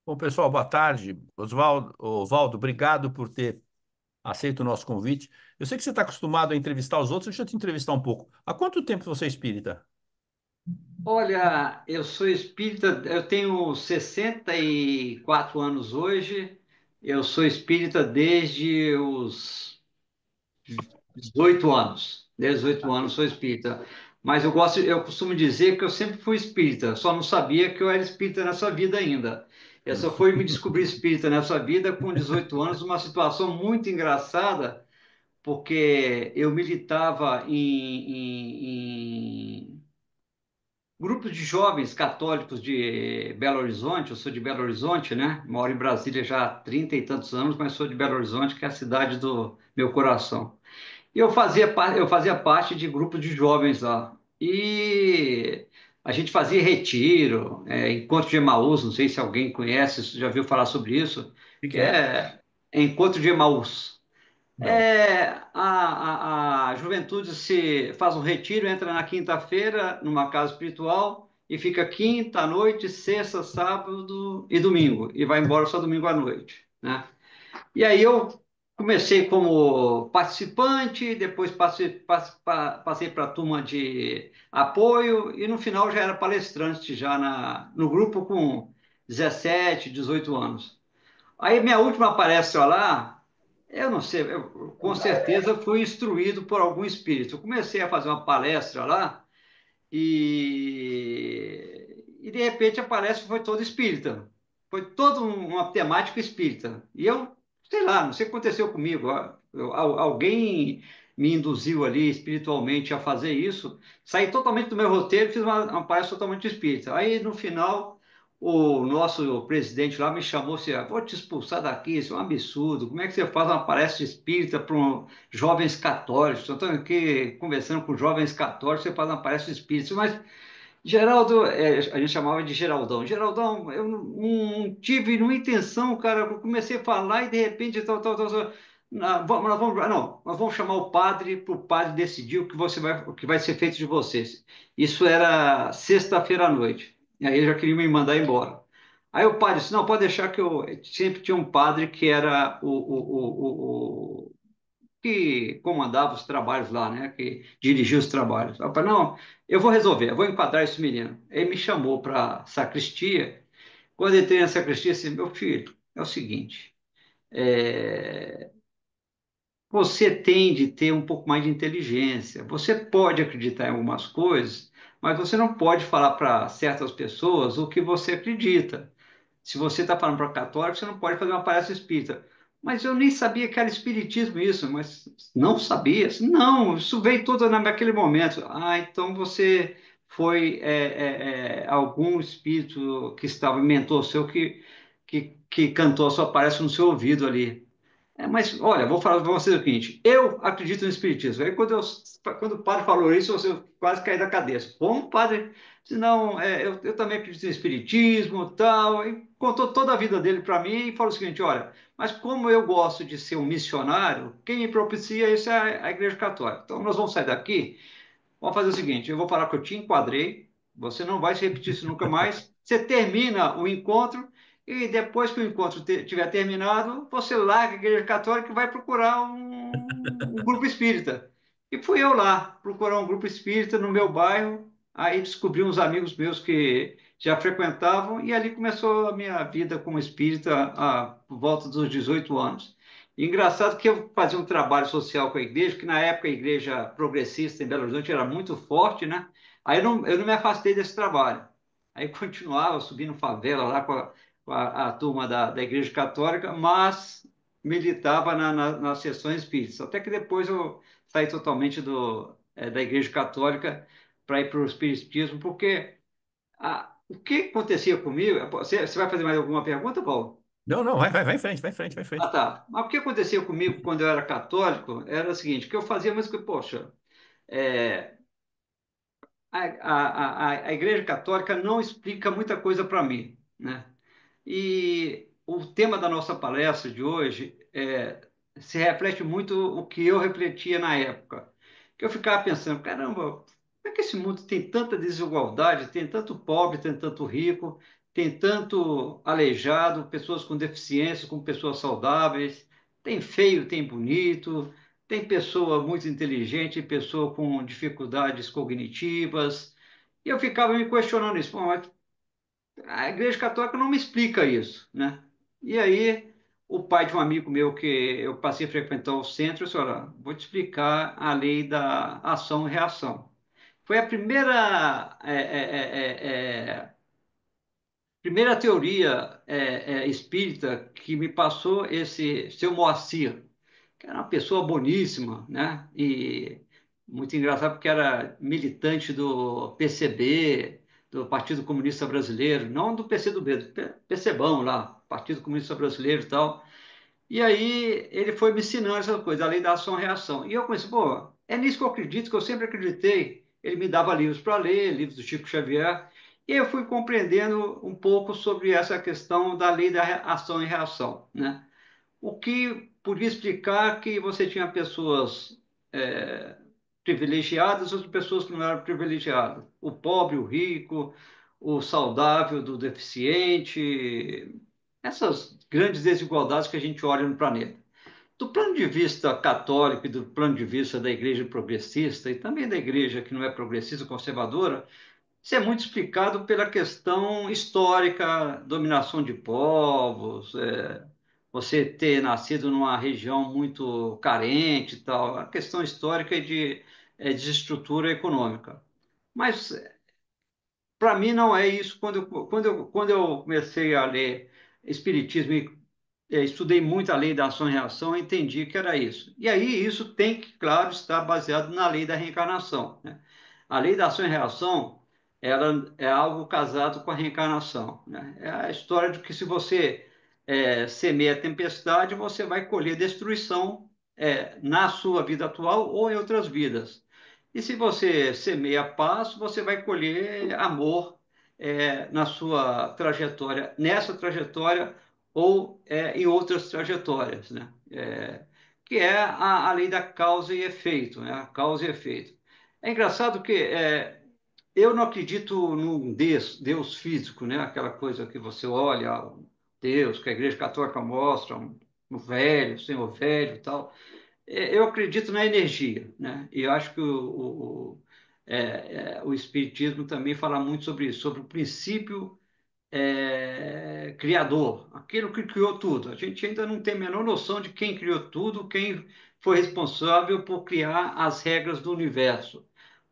Bom, pessoal, boa tarde. Osvaldo, obrigado por ter aceito o nosso convite. Eu sei que você está acostumado a entrevistar os outros, deixa eu te entrevistar um pouco. Há quanto tempo você é espírita? Olha, eu sou espírita, eu tenho 64 anos hoje. Eu sou espírita desde os 18 anos. Desde os 18 anos sou espírita. Mas eu costumo dizer que eu sempre fui espírita, só não sabia que eu era espírita nessa vida ainda. Eu só fui me descobrir espírita nessa vida com 18 anos, uma situação muito engraçada, porque eu militava em grupos de jovens católicos de Belo Horizonte. Eu sou de Belo Horizonte, né? Moro em Brasília já há 30 e tantos anos, mas sou de Belo Horizonte, que é a cidade do meu coração. E eu fazia parte de grupos de jovens lá. E a gente fazia retiro, encontro de Emaús, não sei se alguém conhece, se já viu falar sobre isso, O que que é? é encontro de Emaús. Não. A juventude se faz um retiro, entra na quinta-feira numa casa espiritual e fica quinta à noite, sexta, sábado e domingo, e vai embora só domingo à noite, né? E aí eu comecei como participante, depois passei para a turma de apoio e no final já era palestrante já no grupo com 17, 18 anos. Aí minha última palestra lá, eu não sei, eu com certeza fui instruído por algum espírito. Eu comecei a fazer uma palestra lá e de repente a palestra foi toda espírita. Foi toda uma temática espírita. E eu, sei lá, não sei o que aconteceu comigo. Alguém me induziu ali espiritualmente a fazer isso. Saí totalmente do meu roteiro e fiz uma palestra totalmente espírita. Aí no final o nosso presidente lá me chamou assim: vou te expulsar daqui, isso é um absurdo. Como é que você faz uma palestra espírita para jovens católicos? Eu estou aqui conversando com jovens católicos, você faz uma palestra espírita. Mas, Geraldo, a gente chamava de Geraldão. Geraldão, eu não tive nenhuma intenção, cara. Eu comecei a falar e de repente, nós vamos chamar o padre para o padre decidir o que vai ser feito de vocês. Isso era sexta-feira à noite. E aí ele já queria me mandar embora. Aí o padre disse: não, pode deixar que eu sempre tinha um padre que era o que comandava os trabalhos lá, né? Que dirigia os trabalhos. Eu falei: não, eu vou resolver, eu vou enquadrar esse menino. Ele me chamou para a sacristia. Quando eu entrei na sacristia, disse: meu filho, é o seguinte, é, você tem de ter um pouco mais de inteligência. Você pode acreditar em algumas coisas, mas você não pode falar para certas pessoas o que você acredita. Se você está falando para católico, você não pode fazer uma palestra espírita. Mas eu nem sabia que era espiritismo isso, mas não sabia. Não, isso veio tudo naquele momento. Ah, então você foi algum espírito que estava, mentor seu, que cantou a sua palestra no seu ouvido ali. Mas, olha, vou falar para você o seguinte: eu acredito no Espiritismo. Aí, quando o padre falou isso, você quase caiu da cabeça. Como, padre? Senão, eu também acredito no Espiritismo, tal. E contou toda a vida dele para mim e falou o seguinte: olha, mas como eu gosto de ser um missionário, quem me propicia isso é a Igreja Católica. Então, nós vamos sair daqui. Vamos fazer o seguinte: eu vou falar que eu te enquadrei, você não vai se repetir isso nunca mais. Você termina o encontro e depois que o encontro tiver terminado, você larga a Igreja Católica e vai procurar um grupo espírita. E fui eu lá procurar um grupo espírita no meu bairro. Aí descobri uns amigos meus que já frequentavam e ali começou a minha vida como espírita por volta dos 18 anos. Engraçado que eu fazia um trabalho social com a igreja, que na época a igreja progressista em Belo Horizonte era muito forte, né? Aí eu não me afastei desse trabalho. Aí continuava subindo favela lá com a turma da Igreja Católica, mas militava nas sessões espíritas. Até que depois eu saí totalmente da Igreja Católica para ir para o Espiritismo, porque o que acontecia comigo. Você vai fazer mais alguma pergunta, Paulo? Não, não, vai em frente, vai em frente, vai em Ah, frente. tá. Mas o que acontecia comigo quando eu era católico era o seguinte: que eu fazia, mas que, poxa, é, a Igreja Católica não explica muita coisa para mim, né? E o tema da nossa palestra de hoje se reflete muito o que eu refletia na época. Que eu ficava pensando: caramba, como é que esse mundo tem tanta desigualdade, tem tanto pobre, tem tanto rico? tem tanto aleijado, pessoas com deficiência, com pessoas saudáveis, tem feio, tem bonito, tem pessoa muito inteligente, pessoa com dificuldades cognitivas. E eu ficava me questionando isso. Bom, mas a Igreja Católica não me explica isso, né? E aí, o pai de um amigo meu que eu passei a frequentar o centro, disse, olha, vou te explicar a lei da ação e reação. Foi a primeira teoria espírita que me passou esse seu Moacir, que era uma pessoa boníssima, né? E muito engraçado porque era militante do PCB, do Partido Comunista Brasileiro, não do PCdoB, do PCBão lá, Partido Comunista Brasileiro e tal. E aí ele foi me ensinando essa coisa, a lei da ação-reação. E eu comecei, pô, é nisso que eu acredito, que eu sempre acreditei. Ele me dava livros para ler, livros do Chico Xavier, e eu fui compreendendo um pouco sobre essa questão da lei da ação e reação, né? O que podia explicar que você tinha pessoas é, privilegiadas e outras pessoas que não eram privilegiadas. O pobre, o rico, o saudável do deficiente, essas grandes desigualdades que a gente olha no planeta. Do plano de vista católico e do plano de vista da igreja progressista e também da igreja que não é progressista, conservadora, isso é muito explicado pela questão histórica, dominação de povos, você ter nascido numa região muito carente e tal, a questão histórica e de desestrutura econômica. Mas, para mim, não é isso. Quando eu comecei a ler Espiritismo e estudei muito a lei da ação e reação, entendi que era isso. E aí isso tem que, claro, estar baseado na lei da reencarnação, né? A lei da ação e reação, ela é algo casado com a reencarnação, né? É a história de que se você semeia a tempestade, você vai colher destruição na sua vida atual ou em outras vidas. E se você semeia paz, você vai colher amor na sua trajetória, nessa trajetória ou em outras trajetórias, né? Que é a lei da causa e efeito, né? A causa e efeito. É engraçado que eu não acredito num Deus físico, né? Aquela coisa que você olha, Deus, que a Igreja Católica mostra, um velho, Senhor velho e tal. Eu acredito na energia, né? E eu acho que o Espiritismo também fala muito sobre isso, sobre o princípio criador, aquilo que criou tudo. A gente ainda não tem a menor noção de quem criou tudo, quem foi responsável por criar as regras do universo.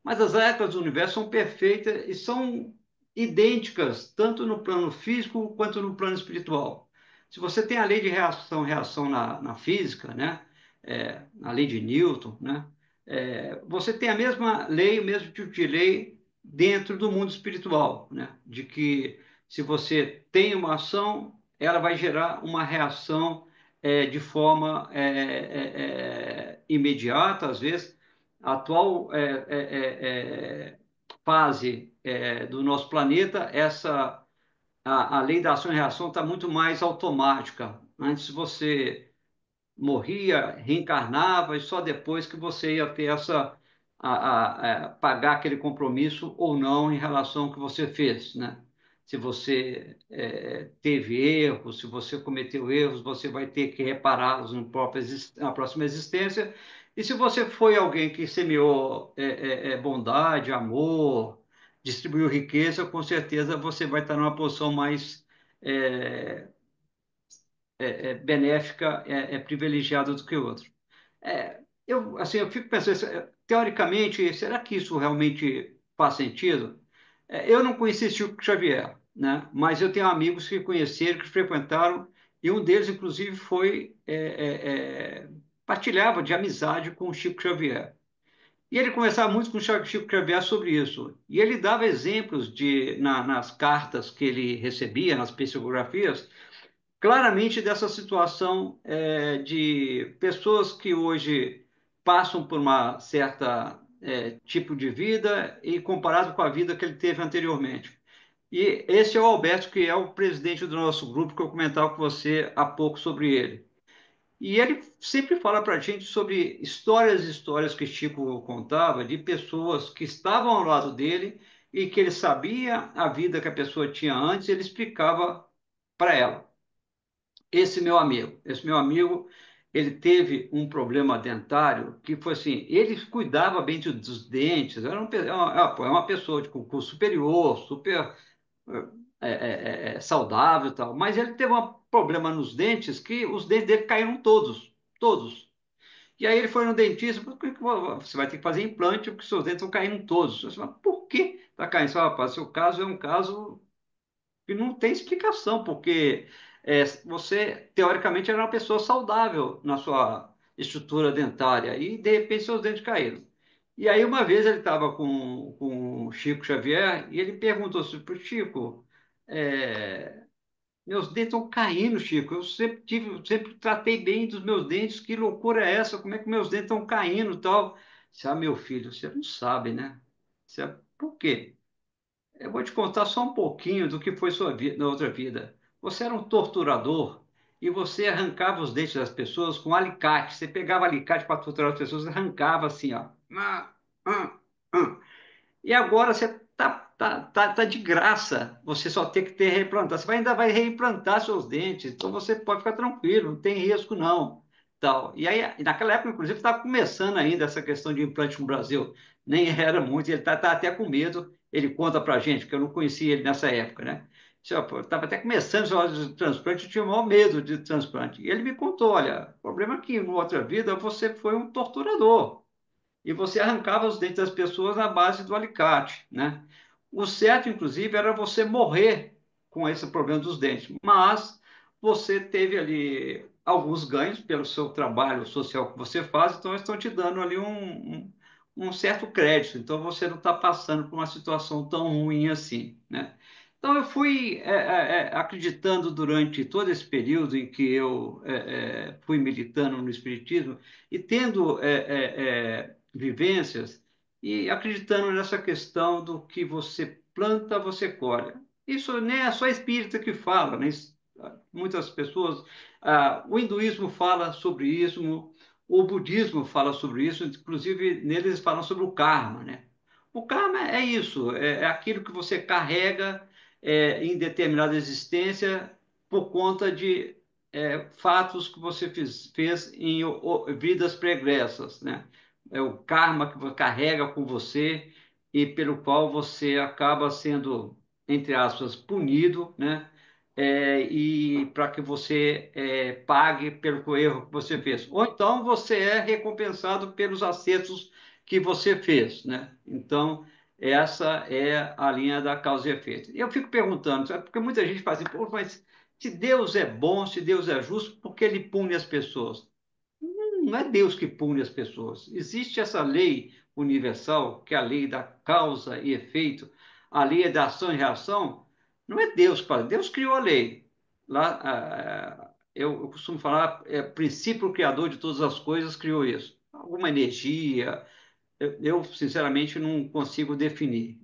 Mas as regras do universo são perfeitas e são idênticas, tanto no plano físico quanto no plano espiritual. Se você tem a lei de reação na física, né? A lei de Newton, né? Você tem a mesma lei, o mesmo tipo de lei dentro do mundo espiritual, né? De que se você tem uma ação, ela vai gerar uma reação de forma imediata, às vezes. A atual fase do nosso planeta, a lei da ação e reação está muito mais automática. Antes você morria, reencarnava, e só depois que você ia ter pagar aquele compromisso ou não em relação ao que você fez, né? Se você teve erros, se você cometeu erros, você vai ter que repará-los na próxima existência. E se você foi alguém que semeou bondade, amor, distribuiu riqueza, com certeza você vai estar numa posição mais é, benéfica, privilegiada do que o outro. Eu fico pensando, teoricamente, será que isso realmente faz sentido? Eu não conheci Chico Xavier, né? Mas eu tenho amigos que conheceram, que frequentaram, e um deles, inclusive, partilhava de amizade com o Chico Xavier. E ele conversava muito com o Chico Xavier sobre isso. E ele dava exemplos nas cartas que ele recebia, nas psicografias, claramente dessa situação de pessoas que hoje passam por uma certa tipo de vida e comparado com a vida que ele teve anteriormente. E esse é o Alberto, que é o presidente do nosso grupo, que eu comentava com você há pouco sobre ele. E ele sempre fala para a gente sobre histórias e histórias que Chico contava de pessoas que estavam ao lado dele e que ele sabia a vida que a pessoa tinha antes, ele explicava para ela. Esse meu amigo, ele teve um problema dentário que foi assim, ele cuidava bem dos dentes, era uma pessoa de concurso superior, super saudável e tal, mas ele teve um problema nos dentes que os dentes dele caíram todos, todos. E aí ele foi no dentista, por que você vai ter que fazer implante porque seus dentes estão caindo todos? Eu falei, por que está caindo? Você fala, rapaz, seu caso é um caso que não tem explicação, porque você, teoricamente, era uma pessoa saudável na sua estrutura dentária e, de repente, seus dentes caíram. E aí, uma vez, ele estava com o Chico Xavier e ele perguntou assim para o Chico, é, meus dentes estão caindo, Chico, eu sempre tratei bem dos meus dentes, que loucura é essa? Como é que meus dentes estão caindo e tal? Disse, ah, meu filho, você não sabe, né? Por quê? Eu vou te contar só um pouquinho do que foi sua vida na outra vida. Você era um torturador e você arrancava os dentes das pessoas com alicate. Você pegava alicate para torturar as pessoas e arrancava assim, ó. Ah, ah. E agora você tá de graça. Você só tem que ter reimplantar. Ainda vai reimplantar seus dentes. Então você pode ficar tranquilo, não tem risco não. Tal. E aí, naquela época, inclusive, estava começando ainda essa questão de implante no Brasil. Nem era muito, ele tá até com medo. Ele conta para a gente, porque eu não conhecia ele nessa época, né? Estava até começando esse negócio de transplante, eu tinha o maior medo de transplante. E ele me contou: olha, o problema é que, em outra vida, você foi um torturador e você arrancava os dentes das pessoas na base do alicate, né? O certo, inclusive, era você morrer com esse problema dos dentes, mas você teve ali alguns ganhos pelo seu trabalho social que você faz, então eles estão te dando ali um certo crédito, então você não está passando por uma situação tão ruim assim, né? Então eu fui acreditando durante todo esse período em que eu fui militando no Espiritismo e tendo vivências e acreditando nessa questão do que você planta, você colhe. Isso nem é só espírita que fala, né? Muitas pessoas, o hinduísmo fala sobre isso, o budismo fala sobre isso, inclusive neles falam sobre o karma, né? O karma é isso, é aquilo que você carrega em determinada existência por conta de fatos que você fez em vidas pregressas, né? É o karma que você carrega com você e pelo qual você acaba sendo, entre aspas, punido, né? E para que você pague pelo erro que você fez. Ou então você é recompensado pelos acertos que você fez, né? Então, essa é a linha da causa e efeito. E eu fico perguntando, sabe? Porque muita gente fala assim, pô, mas se Deus é bom, se Deus é justo, por que ele pune as pessoas? Não é Deus que pune as pessoas. Existe essa lei universal, que é a lei da causa e efeito, a lei da ação e reação. Não é Deus que faz. Deus criou a lei. Lá, eu costumo falar, princípio criador de todas as coisas criou isso. Alguma energia, eu, sinceramente não consigo definir.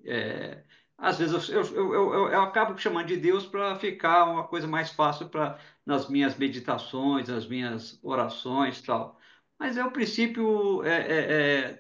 Às vezes eu acabo chamando de Deus para ficar uma coisa mais fácil nas minhas meditações, nas minhas orações e tal. Mas é o princípio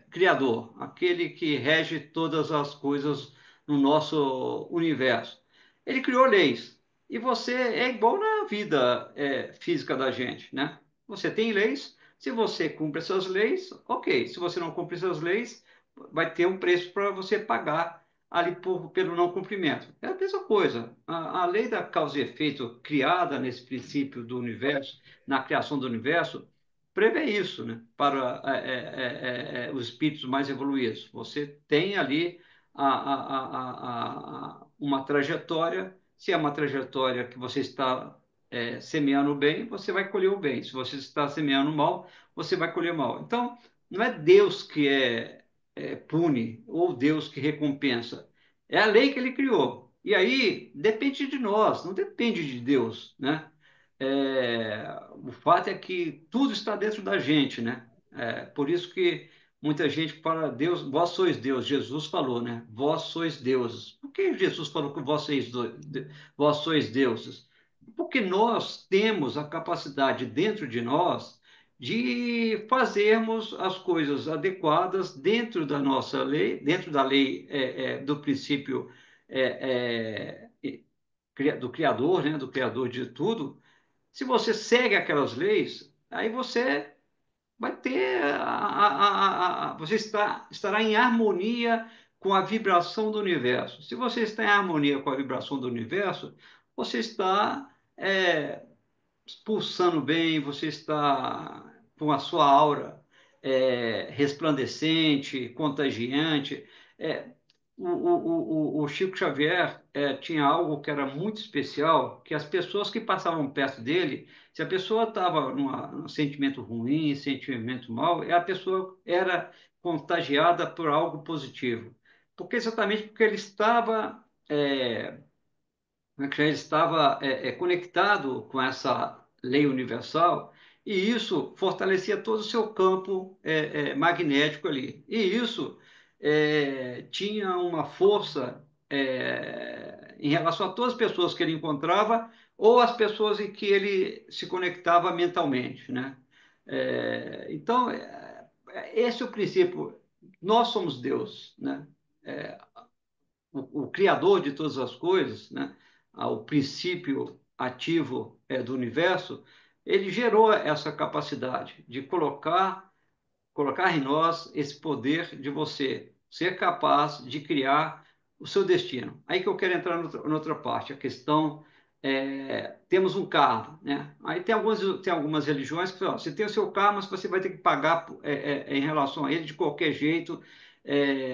criador, aquele que rege todas as coisas no nosso universo. Ele criou leis. E você é igual na vida física da gente, né? Você tem leis. Se você cumpre essas leis, ok. Se você não cumpre essas leis, vai ter um preço para você pagar ali pelo não cumprimento. É a mesma coisa. A lei da causa e efeito criada nesse princípio do universo, na criação do universo, prevê isso, né? Para os espíritos mais evoluídos. Você tem ali uma trajetória. Se é uma trajetória que você está semeando bem, você vai colher o bem. Se você está semeando mal, você vai colher mal. Então, não é Deus que pune ou Deus que recompensa. É a lei que ele criou. E aí depende de nós, não depende de Deus, né? O fato é que tudo está dentro da gente, né? Por isso que muita gente fala, Deus, vós sois Deus. Jesus falou, né? Vós sois deuses. Por que Jesus falou que vós sois deuses? Porque nós temos a capacidade dentro de nós de fazermos as coisas adequadas dentro da nossa lei, dentro da lei do princípio do Criador, né, do Criador de tudo. Se você segue aquelas leis, aí você vai ter você estará em harmonia com a vibração do universo. Se você está em harmonia com a vibração do universo, você está pulsando bem, você está com a sua aura resplandecente, contagiante. É, o Chico Xavier tinha algo que era muito especial, que as pessoas que passavam perto dele, se a pessoa estava num sentimento ruim, sentimento mal, a pessoa era contagiada por algo positivo. Porque ele estava né, que já estava conectado com essa lei universal, e isso fortalecia todo o seu campo magnético ali. E isso tinha uma força em relação a todas as pessoas que ele encontrava ou as pessoas em que ele se conectava mentalmente, né? Então, esse é o princípio. Nós somos Deus, né? É, o criador de todas as coisas, né? O princípio ativo do universo, ele gerou essa capacidade de colocar em nós esse poder de você ser capaz de criar o seu destino. Aí que eu quero entrar noutra parte, a questão temos um karma, né? Aí tem algumas religiões que falam, você tem o seu karma, você vai ter que pagar em relação a ele de qualquer jeito,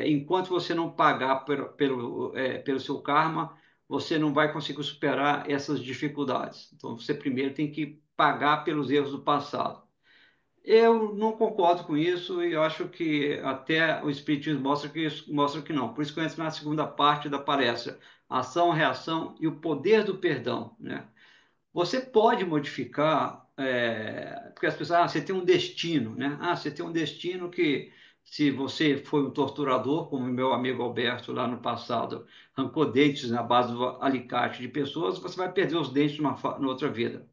enquanto você não pagar pelo seu karma, você não vai conseguir superar essas dificuldades. Então, você primeiro tem que pagar pelos erros do passado. Eu não concordo com isso e eu acho que até o Espiritismo mostra que não. Por isso que eu entro na segunda parte da palestra, ação, reação e o poder do perdão, né? Você pode modificar, porque as pessoas, você tem um destino, né? Você tem um destino que, se você foi um torturador, como meu amigo Alberto lá no passado, arrancou dentes na base do alicate de pessoas, você vai perder os dentes numa outra vida.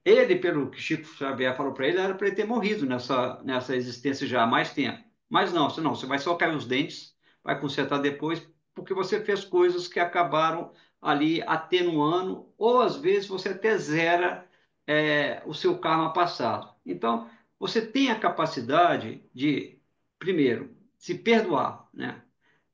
Ele, pelo que Chico Xavier falou para ele, era para ele ter morrido nessa existência já há mais tempo. Mas não, você vai só cair os dentes, vai consertar depois, porque você fez coisas que acabaram ali atenuando, ou às vezes você até zera o seu karma passado. Então, você tem a capacidade de, primeiro, se perdoar, né?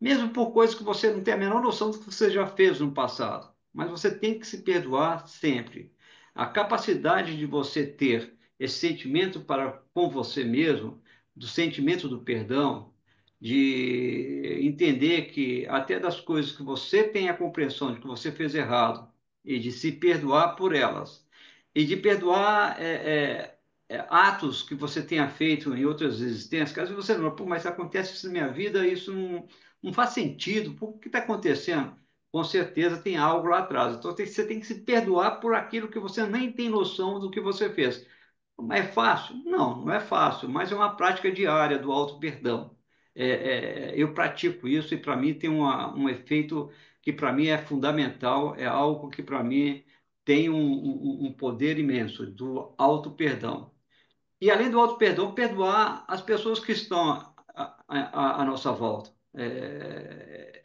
Mesmo por coisas que você não tem a menor noção do que você já fez no passado. Mas você tem que se perdoar sempre. A capacidade de você ter esse sentimento para com você mesmo, do sentimento do perdão, de entender que até das coisas que você tem a compreensão de que você fez errado e de se perdoar por elas e de perdoar atos que você tenha feito em outras existências, que às vezes você não, pô, mas acontece isso na minha vida, isso não faz sentido, por que está acontecendo? Com certeza tem algo lá atrás. Então você tem que se perdoar por aquilo que você nem tem noção do que você fez. É fácil? Não, não é fácil, mas é uma prática diária do auto-perdão. Eu pratico isso e para mim tem um efeito que para mim é fundamental, é algo que para mim tem um poder imenso do auto-perdão. E além do auto-perdão, perdoar as pessoas que estão à nossa volta.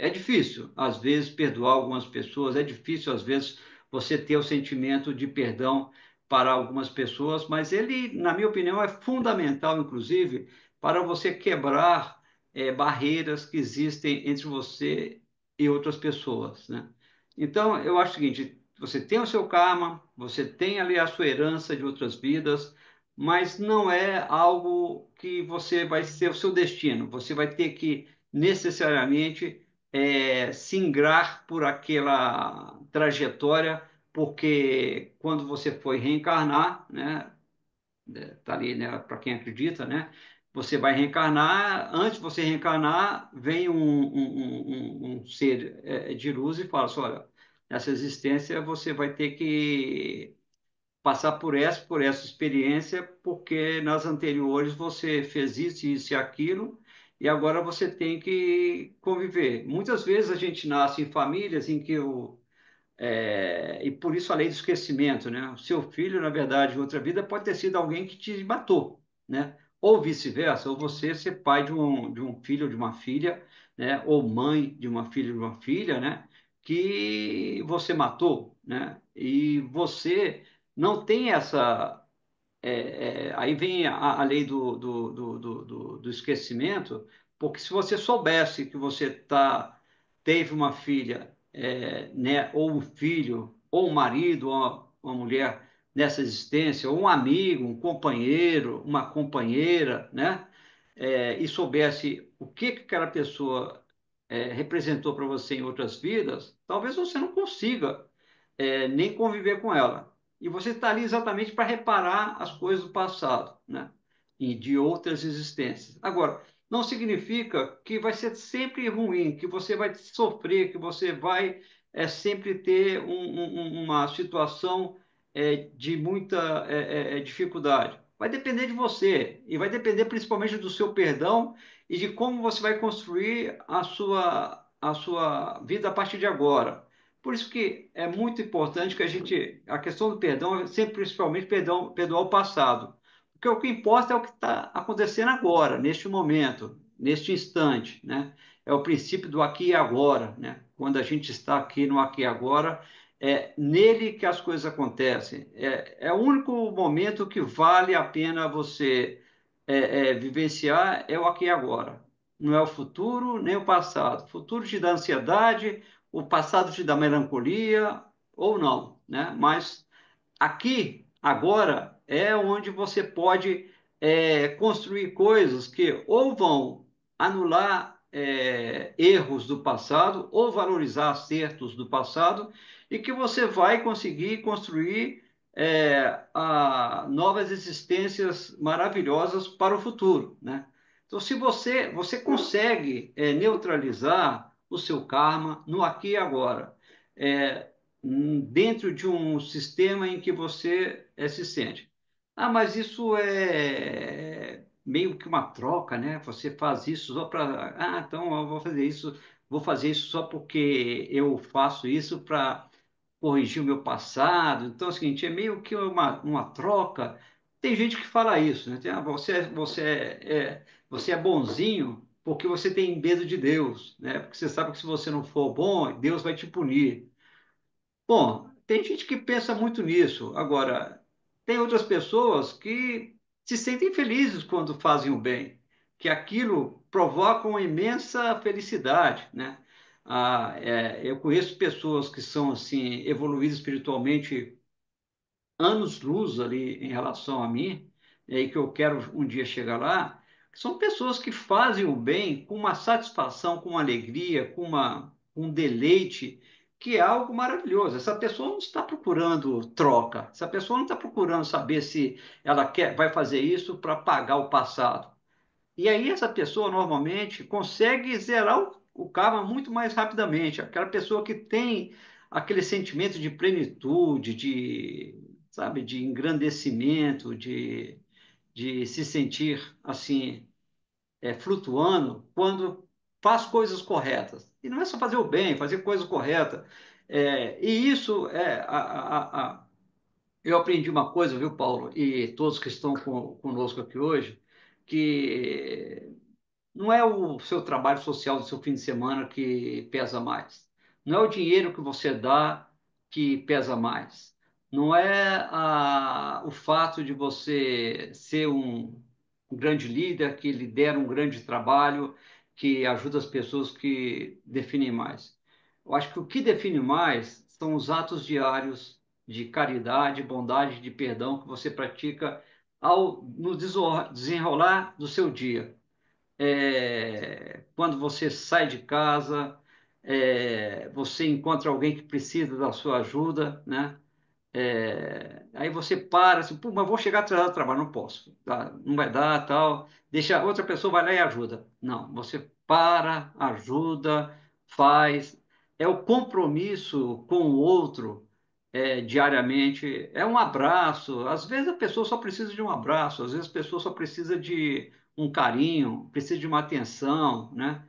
É difícil, às vezes, perdoar algumas pessoas, é difícil, às vezes, você ter o sentimento de perdão para algumas pessoas, mas ele, na minha opinião, é fundamental, inclusive, para você quebrar barreiras que existem entre você e outras pessoas, né? Então, eu acho o seguinte: você tem o seu karma, você tem ali a sua herança de outras vidas, mas não é algo que você vai ser o seu destino. Você vai ter que necessariamente singrar por aquela trajetória, porque quando você foi reencarnar, né, tá ali, né, para quem acredita, né, você vai reencarnar. Antes de você reencarnar, vem um ser de luz e fala assim, olha, nessa existência você vai ter que passar por essa experiência, porque nas anteriores você fez isso e aquilo, e agora você tem que conviver. Muitas vezes a gente nasce em famílias em que e por isso a lei do esquecimento, né? O seu filho, na verdade, em outra vida, pode ter sido alguém que te matou. né? Ou vice-versa, ou você ser pai de um filho ou de uma filha, né? Ou mãe de uma filha ou de uma filha, né? Que você matou, né? E você não tem essa aí vem a lei do esquecimento, porque se você soubesse que teve uma filha, né, ou um filho, ou um marido, ou uma mulher nessa existência, ou um amigo, um companheiro, uma companheira, né, e soubesse o que que aquela pessoa representou para você em outras vidas, talvez você não consiga nem conviver com ela. E você está ali exatamente para reparar as coisas do passado, né? E de outras existências. Agora, não significa que vai ser sempre ruim, que você vai sofrer, que você vai sempre ter uma situação de muita dificuldade. Vai depender de você e vai depender principalmente do seu perdão e de como você vai construir a sua vida a partir de agora. Por isso que é muito importante que a questão do perdão é sempre principalmente perdoar o passado. Porque o que importa é o que está acontecendo agora, neste momento, neste instante, né? É o princípio do aqui e agora, né? Quando a gente está aqui no aqui e agora, é nele que as coisas acontecem. É o único momento que vale a pena você vivenciar, é o aqui e agora. Não é o futuro nem o passado. O futuro te dá ansiedade, o passado te dá melancolia ou não, né? Mas aqui, agora, é onde você pode construir coisas que ou vão anular erros do passado ou valorizar acertos do passado e que você vai conseguir construir novas existências maravilhosas para o futuro, né? Então, se você consegue neutralizar o seu karma no aqui e agora, é, dentro de um sistema em que você se sente. Ah, mas isso é meio que uma troca, né? Você faz isso só para. Ah, então eu vou fazer isso só porque eu faço isso para corrigir o meu passado. Então, é o seguinte, é meio que uma troca. Tem gente que fala isso, né? Você é bonzinho porque você tem medo de Deus, né? Porque você sabe que se você não for bom, Deus vai te punir. Bom, tem gente que pensa muito nisso. Agora, tem outras pessoas que se sentem felizes quando fazem o bem, que aquilo provoca uma imensa felicidade, né? Eu conheço pessoas que são assim evoluídas espiritualmente anos-luz ali em relação a mim, e que eu quero um dia chegar lá, que são pessoas que fazem o bem com uma satisfação, com uma alegria, um deleite, que é algo maravilhoso. Essa pessoa não está procurando troca, essa pessoa não está procurando saber se ela vai fazer isso para pagar o passado. E aí essa pessoa normalmente consegue zerar o karma muito mais rapidamente. Aquela pessoa que tem aquele sentimento de plenitude, sabe, de engrandecimento, de se sentir assim, flutuando, quando faz coisas corretas. E não é só fazer o bem, fazer coisas corretas. E isso eu aprendi uma coisa, viu, Paulo, e todos que estão conosco aqui hoje, que não é o seu trabalho social do seu fim de semana que pesa mais. Não é o dinheiro que você dá que pesa mais. Não é o fato de você ser um grande líder que lidera um grande trabalho, que ajuda as pessoas que definem mais. Eu acho que o que define mais são os atos diários de caridade, bondade, de perdão que você pratica no desenrolar do seu dia, quando você sai de casa, você encontra alguém que precisa da sua ajuda, né? Aí você para, assim, pô, mas vou chegar atrasado do trabalho, não posso, tá? Não vai dar, tal. Deixa outra pessoa vai lá e ajuda. Não, você para, ajuda, faz. É o compromisso com o outro diariamente. É um abraço. Às vezes a pessoa só precisa de um abraço, às vezes a pessoa só precisa de um carinho, precisa de uma atenção, né?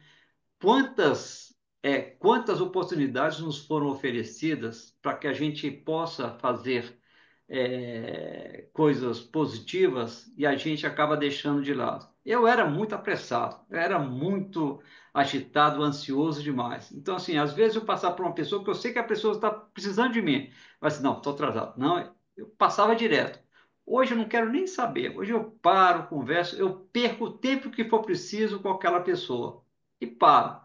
Quantas oportunidades nos foram oferecidas para que a gente possa fazer coisas positivas e a gente acaba deixando de lado. Eu era muito apressado, eu era muito agitado, ansioso demais. Então, assim, às vezes eu passava por uma pessoa que eu sei que a pessoa está precisando de mim, mas assim, não, estou atrasado. Não, eu passava direto. Hoje eu não quero nem saber. Hoje eu paro, converso, eu perco o tempo que for preciso com aquela pessoa e paro.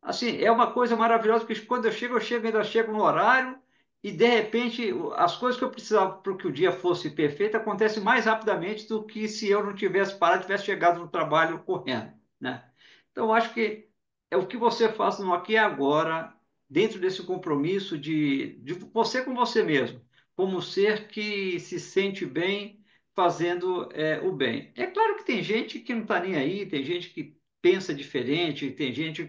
Assim, é uma coisa maravilhosa, porque quando eu chego, ainda chego no horário, e de repente as coisas que eu precisava para que o dia fosse perfeito acontecem mais rapidamente do que se eu não tivesse parado, tivesse chegado no trabalho correndo, né? Então, eu acho que é o que você faz no aqui e agora, dentro desse compromisso de você com você mesmo, como um ser que se sente bem fazendo o bem. É claro que tem gente que não está nem aí, tem gente que pensa diferente, tem gente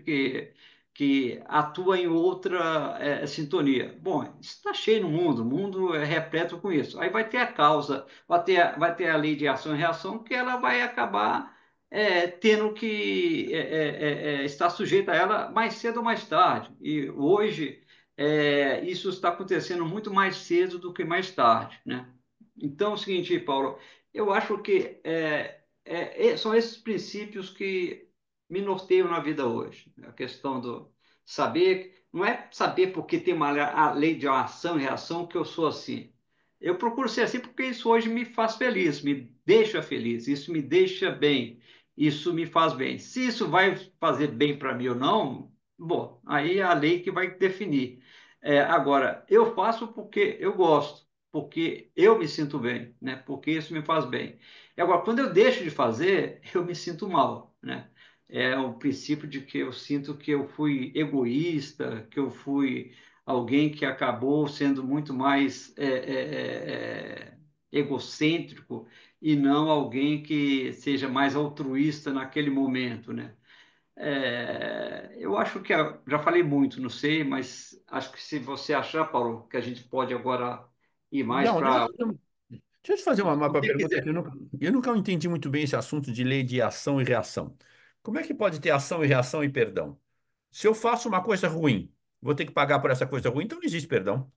que atua em outra sintonia. Bom, isso está cheio no mundo, o mundo é repleto com isso. Aí vai ter a causa, vai ter a lei de ação e reação, que ela vai acabar tendo que estar sujeita a ela mais cedo ou mais tarde. E hoje isso está acontecendo muito mais cedo do que mais tarde, né? Então, é o seguinte, Paulo, eu acho que são esses princípios que me norteiam na vida hoje. A questão do saber, não é saber porque tem a lei de ação e reação que eu sou assim. Eu procuro ser assim porque isso hoje me faz feliz, me deixa feliz, isso me deixa bem, isso me faz bem. Se isso vai fazer bem para mim ou não, bom, aí é a lei que vai definir. Agora, eu faço porque eu gosto, porque eu me sinto bem, né? Porque isso me faz bem. E agora, quando eu deixo de fazer, eu me sinto mal, né? É o princípio de que eu sinto que eu fui egoísta, que eu fui alguém que acabou sendo muito mais egocêntrico e não alguém que seja mais altruísta naquele momento, né? Eu acho que já falei muito, não sei, mas acho que se você achar, Paulo, que a gente pode agora ir mais Não, para deixa eu te fazer o que uma você pergunta que quiser. eu nunca entendi muito bem esse assunto de lei de ação e reação. Como é que pode ter ação e reação e perdão? Se eu faço uma coisa ruim, vou ter que pagar por essa coisa ruim, então não existe perdão.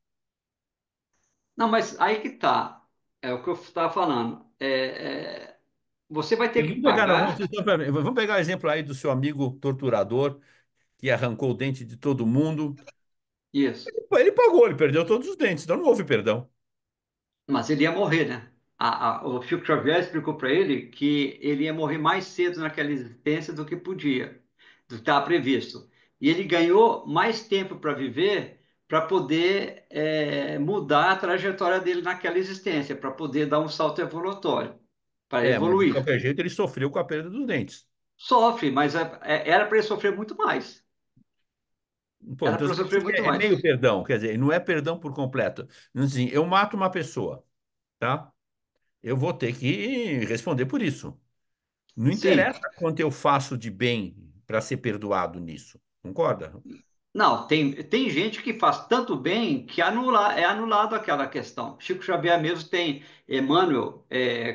Não, mas aí que tá. É o que eu estava falando. Você vai ter que Vamos pegar, não, pagar vamos pegar o exemplo aí do seu amigo torturador que arrancou o dente de todo mundo. isso. Ele pagou, ele perdeu todos os dentes, então não houve perdão. Mas ele ia morrer, né? O Chico Xavier explicou para ele que ele ia morrer mais cedo naquela existência do que podia, do que estava previsto. E ele ganhou mais tempo para viver, para poder mudar a trajetória dele naquela existência, para poder dar um salto evolutório, para É, mas de evoluir. qualquer jeito ele sofreu com a perda dos dentes. Sofre, mas era para ele sofrer muito mais. Pô, Era então para você ele sofrer diz que muito é meio mais. perdão, quer dizer, não é perdão por completo. Assim, eu mato uma pessoa, tá? Eu vou ter que responder por isso. Não Sim. interessa quanto eu faço de bem para ser perdoado nisso. Concorda? Não, tem gente que faz tanto bem que é anulado aquela questão. Chico Xavier mesmo tem, Emmanuel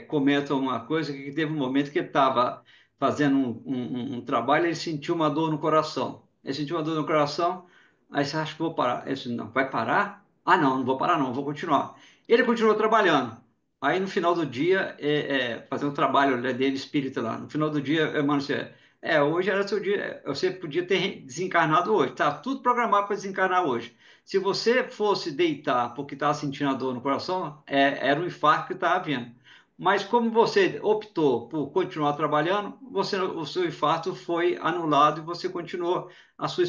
comenta uma coisa que teve um momento que ele estava fazendo um trabalho, ele sentiu uma dor no coração. Ele sentiu uma dor no coração, aí você acha que vou parar? Ele disse, não, vai parar? Ah, não, não vou parar não, vou continuar. Ele continuou trabalhando. Aí no final do dia, fazendo o trabalho dele espírita lá, no final do dia, Emmanuel disse, hoje era seu dia. Você podia ter desencarnado hoje. Tá tudo programado para desencarnar hoje. Se você fosse deitar porque estava sentindo a dor no coração, era um infarto que estava vindo. Mas como você optou por continuar trabalhando, o seu infarto foi anulado e você continuou a sua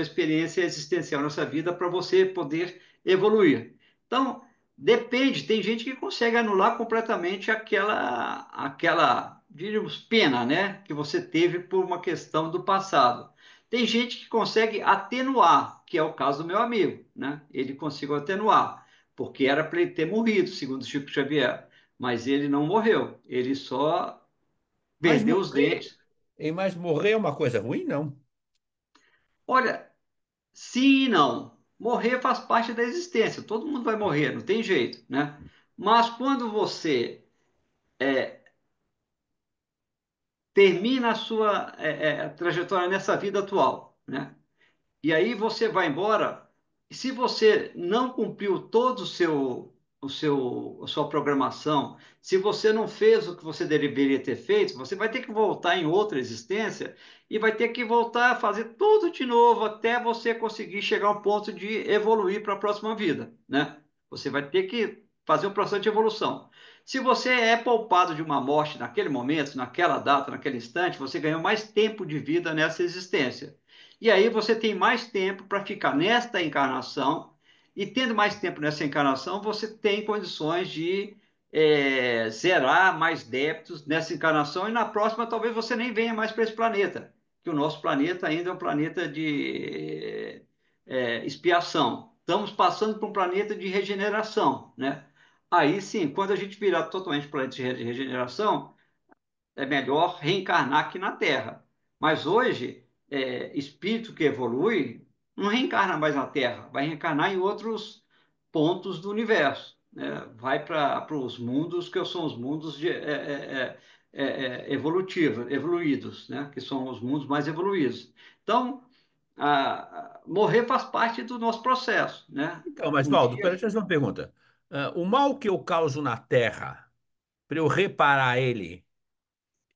experiência existencial nessa vida para você poder evoluir. Então, depende, tem gente que consegue anular completamente aquela, diríamos, pena, né, que você teve por uma questão do passado. Tem gente que consegue atenuar, que é o caso do meu amigo, né? Ele conseguiu atenuar, porque era para ele ter morrido, segundo Chico Xavier, mas ele não morreu, ele só Mas perdeu os morrer, dentes. mas morrer é uma coisa ruim, não. Olha, sim e não. Morrer faz parte da existência, todo mundo vai morrer, não tem jeito, né? Mas quando você termina a sua trajetória nessa vida atual, né? E aí você vai embora. E se você não cumpriu todo o seu a sua programação, se você não fez o que você deveria ter feito, você vai ter que voltar em outra existência e vai ter que voltar a fazer tudo de novo até você conseguir chegar ao ponto de evoluir para a próxima vida, né? Você vai ter que fazer um processo de evolução. Se você é poupado de uma morte naquele momento, naquela data, naquele instante, você ganhou mais tempo de vida nessa existência. E aí você tem mais tempo para ficar nesta encarnação e tendo mais tempo nessa encarnação, você tem condições de zerar mais débitos nessa encarnação e na próxima talvez você nem venha mais para esse planeta, que o nosso planeta ainda é um planeta de expiação. Estamos passando para um planeta de regeneração, né? Aí sim, quando a gente virar totalmente planeta de regeneração, é melhor reencarnar aqui na Terra. Mas hoje, espírito que evolui não reencarna mais na Terra, vai reencarnar em outros pontos do universo. Né? Vai para os mundos que são os mundos evolutivos, evoluídos, né? Que são os mundos mais evoluídos. Então, morrer faz parte do nosso processo. Né? Então, mas Um Valdo, dia deixa eu fazer uma pergunta. O mal que eu causo na Terra, para eu reparar ele,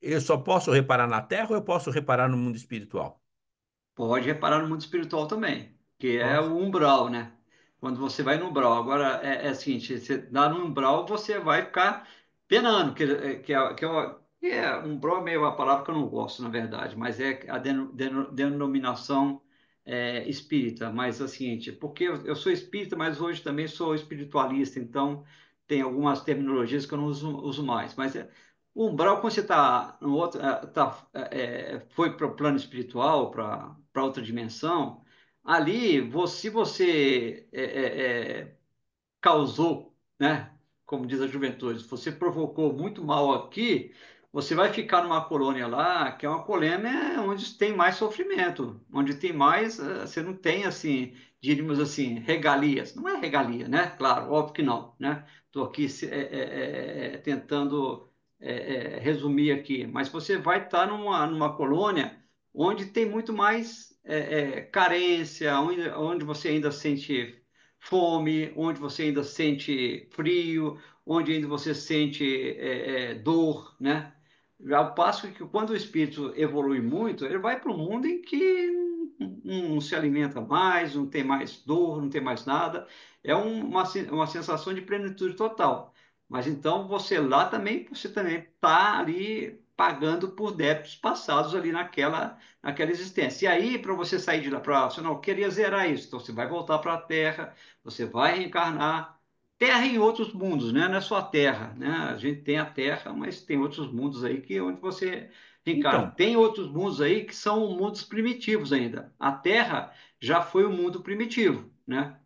eu só posso reparar na Terra ou eu posso reparar no mundo espiritual? pode reparar no mundo espiritual também, que é Nossa. o umbral, né? Quando você vai no umbral. Agora, é o seguinte, você dá no umbral, você vai ficar penando, umbral é meio uma palavra que eu não gosto, na verdade, mas é a denominação espírita. Mas é o seguinte, porque eu sou espírita, mas hoje também sou espiritualista, então tem algumas terminologias que eu não uso mais. Mas o umbral, quando você está no outro, foi para o plano espiritual, para outra dimensão, ali, se você causou, né? Como diz a juventude, se você provocou muito mal aqui, você vai ficar numa colônia lá, que é uma colônia onde tem mais sofrimento, onde tem mais, você não tem assim, diríamos assim, regalias. Não é regalia, né? Claro, óbvio que não, né? Estou aqui tentando resumir aqui, mas você vai estar numa colônia onde tem muito mais carência, onde você ainda sente fome, onde você ainda sente frio, onde ainda você sente dor, né? Ao passo que quando o espírito evolui muito, ele vai para um mundo em que não se alimenta mais, não tem mais dor, não tem mais nada. É uma sensação de plenitude total. Mas então você também está ali pagando por débitos passados ali naquela existência. E aí, para você sair de lá, você não, eu queria zerar isso, então você vai voltar para a Terra, você vai reencarnar. Terra em outros mundos, né? Não é só a Terra, né? A gente tem a Terra, mas tem outros mundos aí que onde você reencarna. Então, Tem outros mundos aí que são mundos primitivos ainda. A Terra já foi o mundo primitivo, né?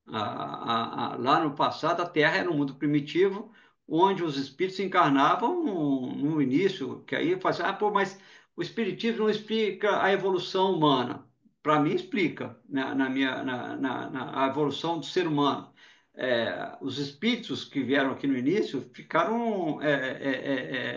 Lá no passado, a Terra era um mundo primitivo, onde os espíritos encarnavam no início, que aí fala assim, pô, mas o espiritismo não explica a evolução humana. Para mim, explica, né, a evolução do ser humano. Os espíritos que vieram aqui no início ficaram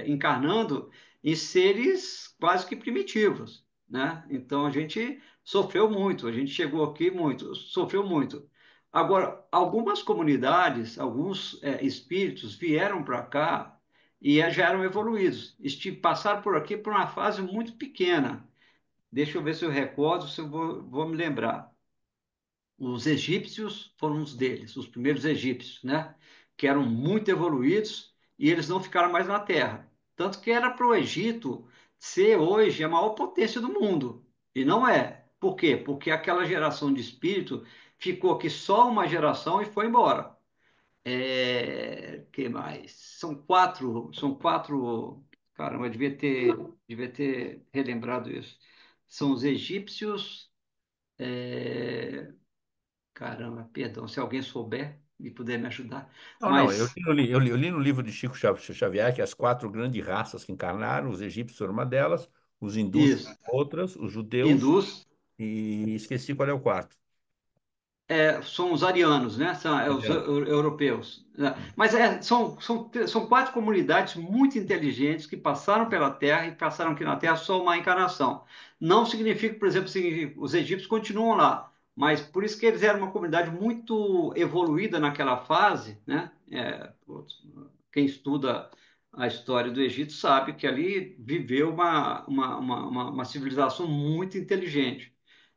encarnando em seres quase que primitivos, né? Então, a gente sofreu muito, a gente chegou aqui muito, sofreu muito. Agora, algumas comunidades, alguns espíritos vieram para cá e já eram evoluídos. Passaram por aqui por uma fase muito pequena. Deixa eu ver se eu recordo, se eu vou me lembrar. Os egípcios foram uns deles, os primeiros egípcios, né? Que eram muito evoluídos e eles não ficaram mais na Terra. Tanto que era para o Egito ser hoje a maior potência do mundo. E não é. Por quê? Porque aquela geração de espírito ficou aqui só uma geração e foi embora. Que mais? São quatro. Caramba, devia ter relembrado isso. São os egípcios. é, Caramba, perdão, se alguém souber e puder me ajudar. não, não, Mas eu li no livro de Chico Xavier que as quatro grandes raças que encarnaram, os egípcios foram uma delas, os hindus isso, foram outras, os judeus, hindus e esqueci qual é o quarto. são os arianos, né? São os Aliás, europeus. Né? Mas são quatro comunidades muito inteligentes que passaram pela Terra e passaram aqui na Terra só uma encarnação. Não significa, por exemplo, que os egípcios continuam lá. mas por isso que eles eram uma comunidade muito evoluída naquela fase, né? Quem estuda a história do Egito sabe que ali viveu uma civilização muito inteligente.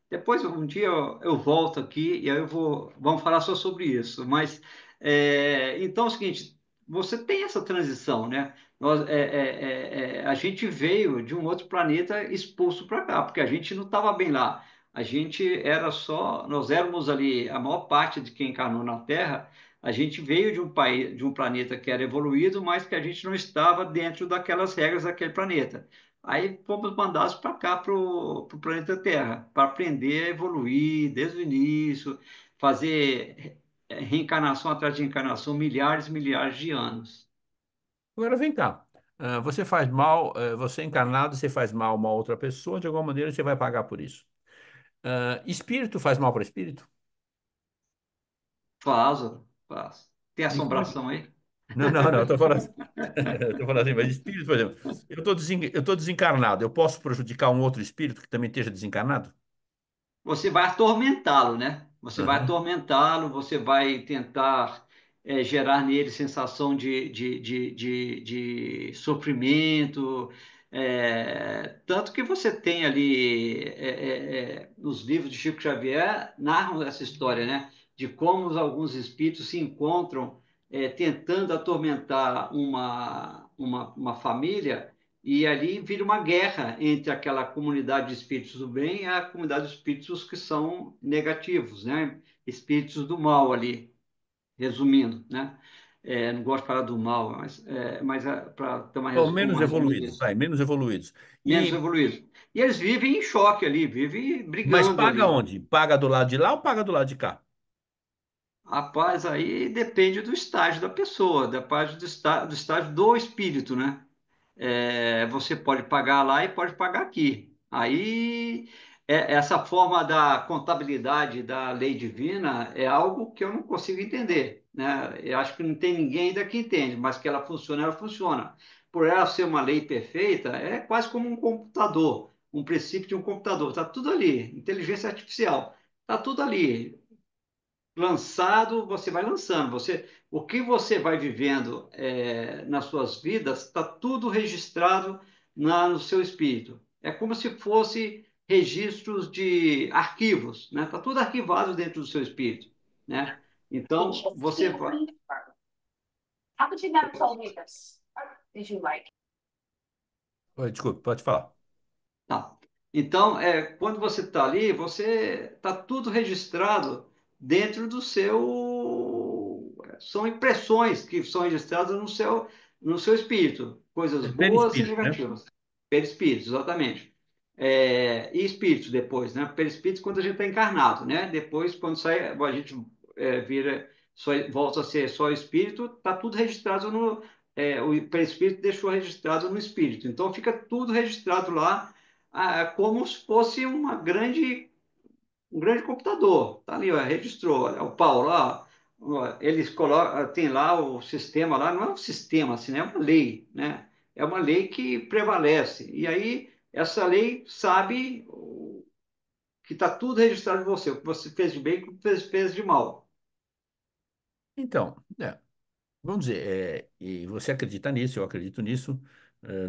Depois, um dia eu volto aqui e aí vamos falar só sobre isso. Mas, então é o seguinte, você tem essa transição, né? A gente veio de um outro planeta expulso para cá, porque a gente não estava bem lá. A gente era só, nós éramos ali, a maior parte de quem encarnou na Terra, a gente veio de um país, de um planeta que era evoluído, mas que a gente não estava dentro daquelas regras daquele planeta. Aí fomos mandados para cá, para o planeta Terra, para aprender a evoluir desde o início, fazer reencarnação atrás de reencarnação, milhares e milhares de anos. Agora vem cá. Você faz mal, você é encarnado, você faz mal a uma outra pessoa, de alguma maneira você vai pagar por isso. Espírito faz mal para espírito? Faz, ó, faz. Tem E como é que... assombração aí? Não, não, não, eu tô falando, eu tô falando assim, mas espírito, por exemplo, eu tô desencarnado, eu posso prejudicar um outro espírito que também esteja desencarnado? Você vai atormentá-lo, né? Você vai Aham. atormentá-lo, você vai tentar gerar nele sensação de sofrimento. Tanto que você tem ali, nos livros de Chico Xavier, narram essa história, né? De como alguns espíritos se encontram tentando atormentar uma família e ali vira uma guerra entre aquela comunidade de espíritos do bem e a comunidade de espíritos que são negativos, né? Espíritos do mal ali, resumindo, né? Não gosto de falar do mal, mas para ter Bom, um menos resumo evoluídos, disso, vai, menos evoluídos. menos E, evoluídos. E eles vivem em choque ali, vivem mas brigando paga ali. onde? Paga do lado de lá ou paga do lado de cá? Rapaz, aí depende do estágio da pessoa, do estágio do espírito, né? Você pode pagar lá e pode pagar aqui. Aí, essa forma da contabilidade da lei divina é algo que eu não consigo entender, né? Eu acho que não tem ninguém ainda que entende, mas que ela funciona, ela funciona. Por ela ser uma lei perfeita, é quase como um computador, um princípio de um computador. Está tudo ali, inteligência artificial. Está tudo ali lançado, você vai lançando. O que você vai vivendo nas suas vidas está tudo registrado no seu espírito. É como se fosse registros de arquivos, né? Está tudo arquivado dentro do seu espírito, né? Então você vai. Oi, desculpe, pode falar. Tá. Então, quando você está ali, você está tudo registrado dentro do seu. São impressões que são registradas no seu espírito, coisas É boas e perispírito, né? negativas. Perispíritos, exatamente. E espíritos depois, né? Perispíritos quando a gente está encarnado, né? Depois, quando sai, a gente vira, volta a ser só espírito, está tudo registrado no. O perispírito deixou registrado no espírito. Então, fica tudo registrado lá como se fosse um grande computador. Tá ali, ó, registrou. Olha, o Paulo, ó, eles colocam, tem lá o sistema lá, não é um sistema assim, né? É uma lei, né? É uma lei que prevalece. E aí, essa lei sabe que está tudo registrado em você, o que você fez de bem e o que você fez de mal. Então, vamos dizer, e você acredita nisso, eu acredito nisso.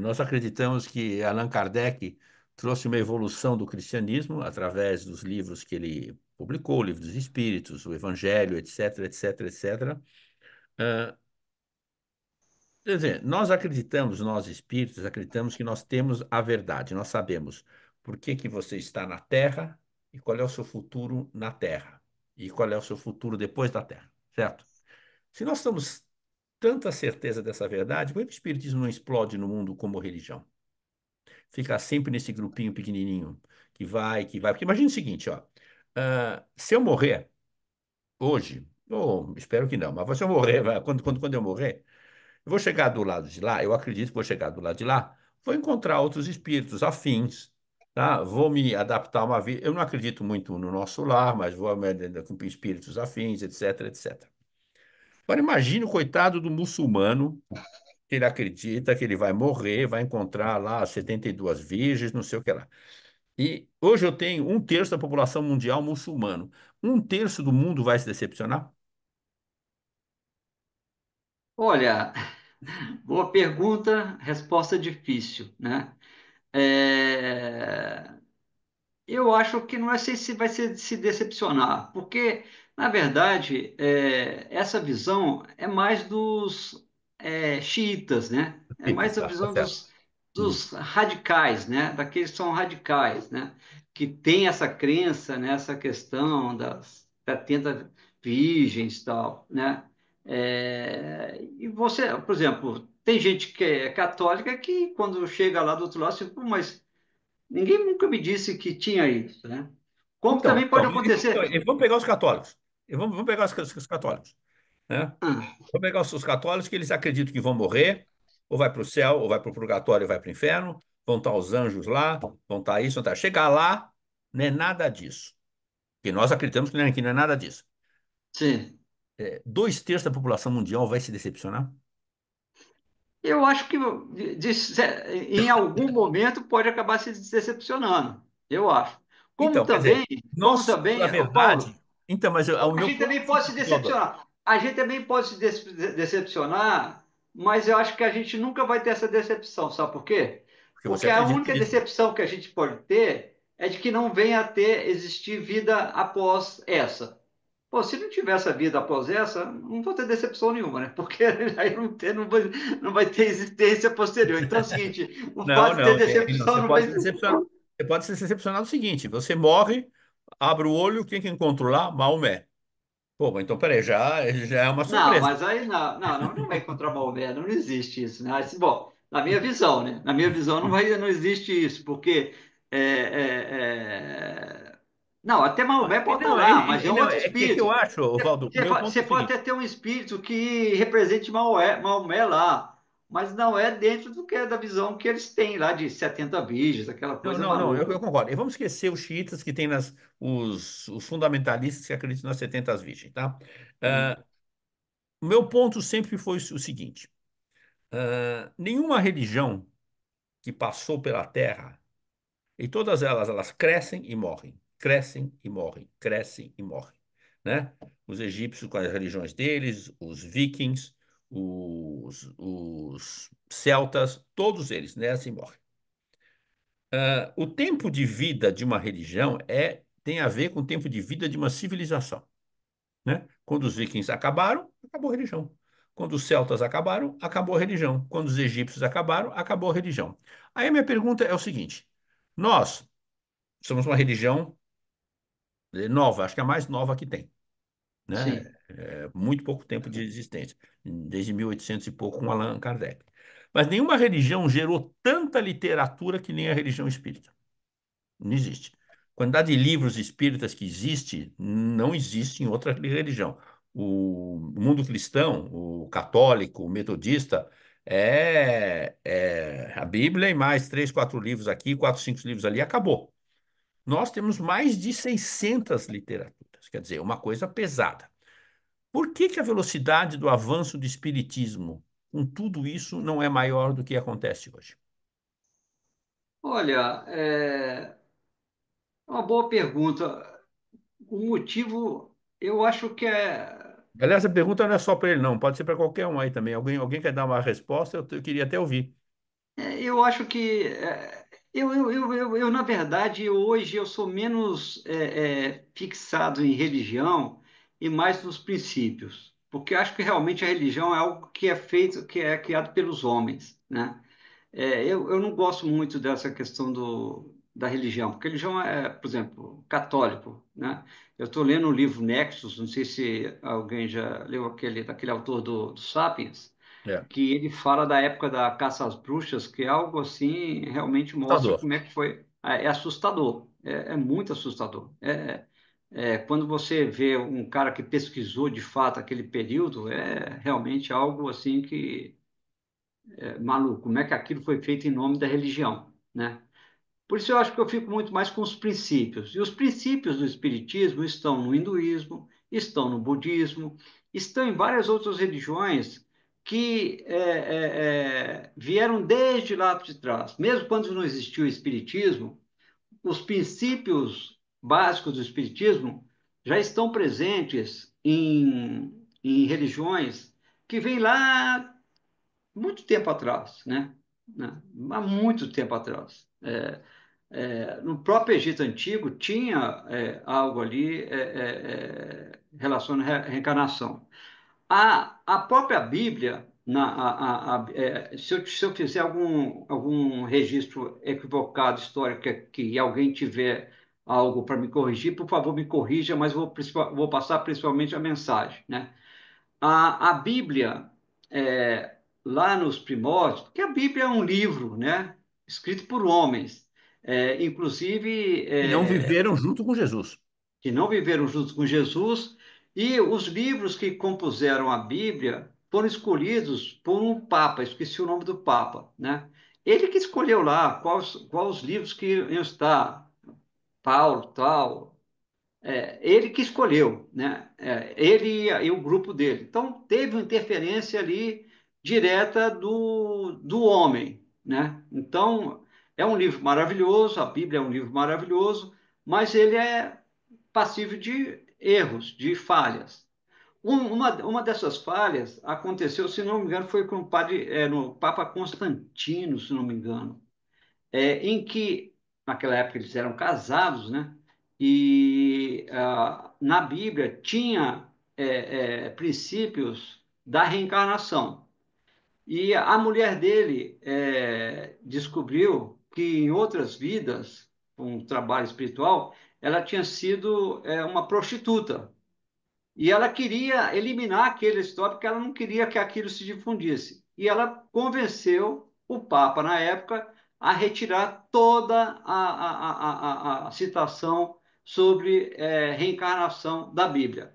Nós acreditamos que Allan Kardec trouxe uma evolução do cristianismo através dos livros que ele publicou, o Livro dos Espíritos, o Evangelho, etc, etc, etc. Eh, Quer dizer, nós acreditamos, nós espíritos, acreditamos que nós temos a verdade, nós sabemos por que que você está na Terra e qual é o seu futuro na Terra e qual é o seu futuro depois da Terra, certo? Se nós temos tanta certeza dessa verdade, por que o espiritismo não explode no mundo como religião? Fica sempre nesse grupinho pequenininho que vai, que vai. Porque imagina o seguinte, ó, se eu morrer hoje, ou espero que não, mas se eu morrer, quando eu morrer, eu vou chegar do lado de lá, eu acredito que vou chegar do lado de lá, vou encontrar outros espíritos afins, tá? Vou me adaptar a uma vida. Eu não acredito muito no nosso lar, mas vou com espíritos afins, etc, etc. Agora imagine o coitado do muçulmano ele acredita que ele vai morrer, vai encontrar lá 72 virgens, não sei o que lá. E hoje eu tenho um terço da população mundial muçulmano. Um terço do mundo vai se decepcionar? Olha, boa pergunta, resposta difícil, né? É, Eu acho que não é se vai se decepcionar, porque, na verdade, essa visão é mais dos xiitas, né? É Fitas, mais a tá visão certo. Uhum. dos radicais, né? Daqueles que são radicais, né? Que tem essa crença nessa questão das 70 virgens e tal, né? E você, por exemplo, tem gente que é católica que, quando chega lá do outro lado, você, "Pô, mas ninguém nunca me disse que tinha isso, né? Como Então, também pode e acontecer. vamos pegar os católicos. Vamos pegar os católicos, né? Ah, Vamos pegar os católicos que eles acreditam que vão morrer, ou vai para o céu, ou vai para o purgatório, ou vai para o inferno, vão estar os anjos lá, vão estar isso, vão estar. Chegar lá, não é nada disso. Porque nós acreditamos que não é nada disso. sim. Dois terços da população mundial vai se decepcionar? Eu acho que em algum momento pode acabar se decepcionando. Eu acho. Então, quer dizer, Como nós, na também, ô verdade, Paulo, então, mas o a meu gente ponto também é o pode se seguinte, Valdo. decepcionar. A gente também pode se decepcionar, mas eu acho que a gente nunca vai ter essa decepção. Sabe por quê? Porque você Porque a acredita única nisso. decepção que a gente pode ter é de que não venha a ter existir vida após essa. Pô, se não tiver essa vida após essa, não vou ter decepção nenhuma, né? Porque aí não vai ter existência posterior. Então é o seguinte, o Não, fato de ter não, não, decepção você não vai. pode se decepcionar. Você pode se decepcionar no seguinte: você morre, abre o olho, quem que encontrou lá? Maomé. Pô, mas então peraí, já é uma Não, surpresa. mas aí não vai encontrar Maomé, não existe isso, né? Assim, bom, na minha visão, né? Na minha visão não existe isso, porque não, até Maomé pode estar Não, lá, mas é um não, outro é que eu espírito. acho, Valdo, o meu ponto é Você o pode seguinte. até ter um espírito que represente Maomé lá, mas não é dentro do que é da visão que eles têm lá de 70 virgens, aquela Não, coisa não, não, maluca. eu concordo. E vamos esquecer os xiitas que tem os fundamentalistas que acreditam nas 70 virgens, tá? Hum, O meu ponto sempre foi o seguinte: nenhuma religião que passou pela Terra, e todas elas crescem e morrem, crescem e morrem, crescem e morrem, né? Os egípcios com as religiões deles, os vikings, os celtas, todos eles nascem e morrem. O tempo de vida de uma religião tem a ver com o tempo de vida de uma civilização, né? Quando os vikings acabaram, acabou a religião. Quando os celtas acabaram, acabou a religião. Quando os egípcios acabaram, acabou a religião. Aí a minha pergunta é o seguinte: nós somos uma religião nova, acho que é a mais nova que tem, né? sim. Muito pouco tempo de existência, desde 1800 e pouco com Allan Kardec. Mas nenhuma religião gerou tanta literatura que nem a religião espírita. Não existe. A quantidade de livros espíritas que existe, não existe em outra religião. O mundo cristão, o católico, o metodista, é a Bíblia e mais três, quatro livros aqui, quatro, cinco livros ali, acabou. Nós temos mais de 600 literaturas, quer dizer, uma coisa pesada. Por que que a velocidade do avanço do espiritismo, com tudo isso, não é maior do que acontece hoje? Olha, uma boa pergunta. O motivo, eu acho que Aliás, a pergunta não é só para ele, não. Pode ser para qualquer um aí também. Alguém quer dar uma resposta? Eu queria até ouvir. eu acho que na verdade, hoje eu sou menos fixado em religião e mais nos princípios, porque eu acho que realmente a religião é algo que é feito, que é criado pelos homens, né? Eu não gosto muito dessa questão da religião, porque religião por exemplo, católico, né? Eu estou lendo o livro Nexus, não sei se alguém já leu daquele autor do Sapiens, É. que ele fala da época da caça às bruxas, que é algo assim, realmente mostra Assustador. como é que foi. É assustador, é muito assustador. Quando você vê um cara que pesquisou de fato aquele período, é realmente algo assim que é maluco. Como é que aquilo foi feito em nome da religião, né? Por isso eu acho que eu fico muito mais com os princípios. E os princípios do Espiritismo estão no hinduísmo, estão no budismo, estão em várias outras religiões que vieram desde lá de trás. Mesmo quando não existiu o Espiritismo, os princípios básicos do Espiritismo já estão presentes em religiões que vêm lá muito tempo atrás, né? Há muito tempo atrás. No próprio Egito Antigo tinha algo ali relacionado à reencarnação. A própria Bíblia, se eu fizer algum registro equivocado histórico que alguém tiver algo para me corrigir, por favor, me corrija, mas vou passar principalmente a mensagem, né? A Bíblia, lá nos primórdios, porque a Bíblia é um livro, né? Escrito por homens, inclusive E não viveram junto com Jesus. que não viveram juntos com Jesus, e os livros que compuseram a Bíblia foram escolhidos por um papa, esqueci o nome do papa, né? Ele que escolheu lá quais os livros que iam estar, Paulo, tal, ele que escolheu, né? Ele e o grupo dele. Então, teve uma interferência ali direta do homem, né? Então, é um livro maravilhoso, a Bíblia é um livro maravilhoso, mas ele é passível de erros, de falhas. Uma dessas falhas aconteceu, se não me engano, foi com o padre, no Papa Constantino, se não me engano, em que, naquela época, eles eram casados, né? E na Bíblia tinha princípios da reencarnação. E a mulher dele descobriu que em outras vidas, com um trabalho espiritual, ela tinha sido uma prostituta. E ela queria eliminar aquela história porque ela não queria que aquilo se difundisse. E ela convenceu o Papa, na época, a retirar toda a citação sobre reencarnação da Bíblia.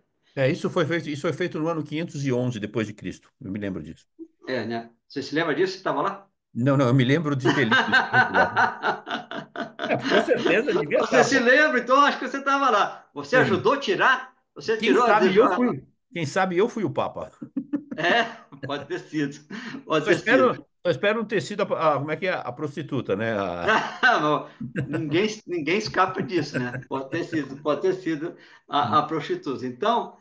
Isso foi feito no ano 511 depois de Cristo. Eu me lembro disso. Né? Você se lembra disso? Você estava lá? Não, não, eu me lembro de ter lido isso em algum lugar. É, com certeza devia Você estar, se pô. lembra? Então acho que você estava lá. Você Sim. ajudou a tirar? Você Quem tirou? sabe eu fui, quem sabe eu fui o Papa. É, pode ter sido. Pode ter sido. Só espero não ter sido como é que é? A prostituta, né? Ninguém escapa disso, né? Pode ter sido a prostituta. Então,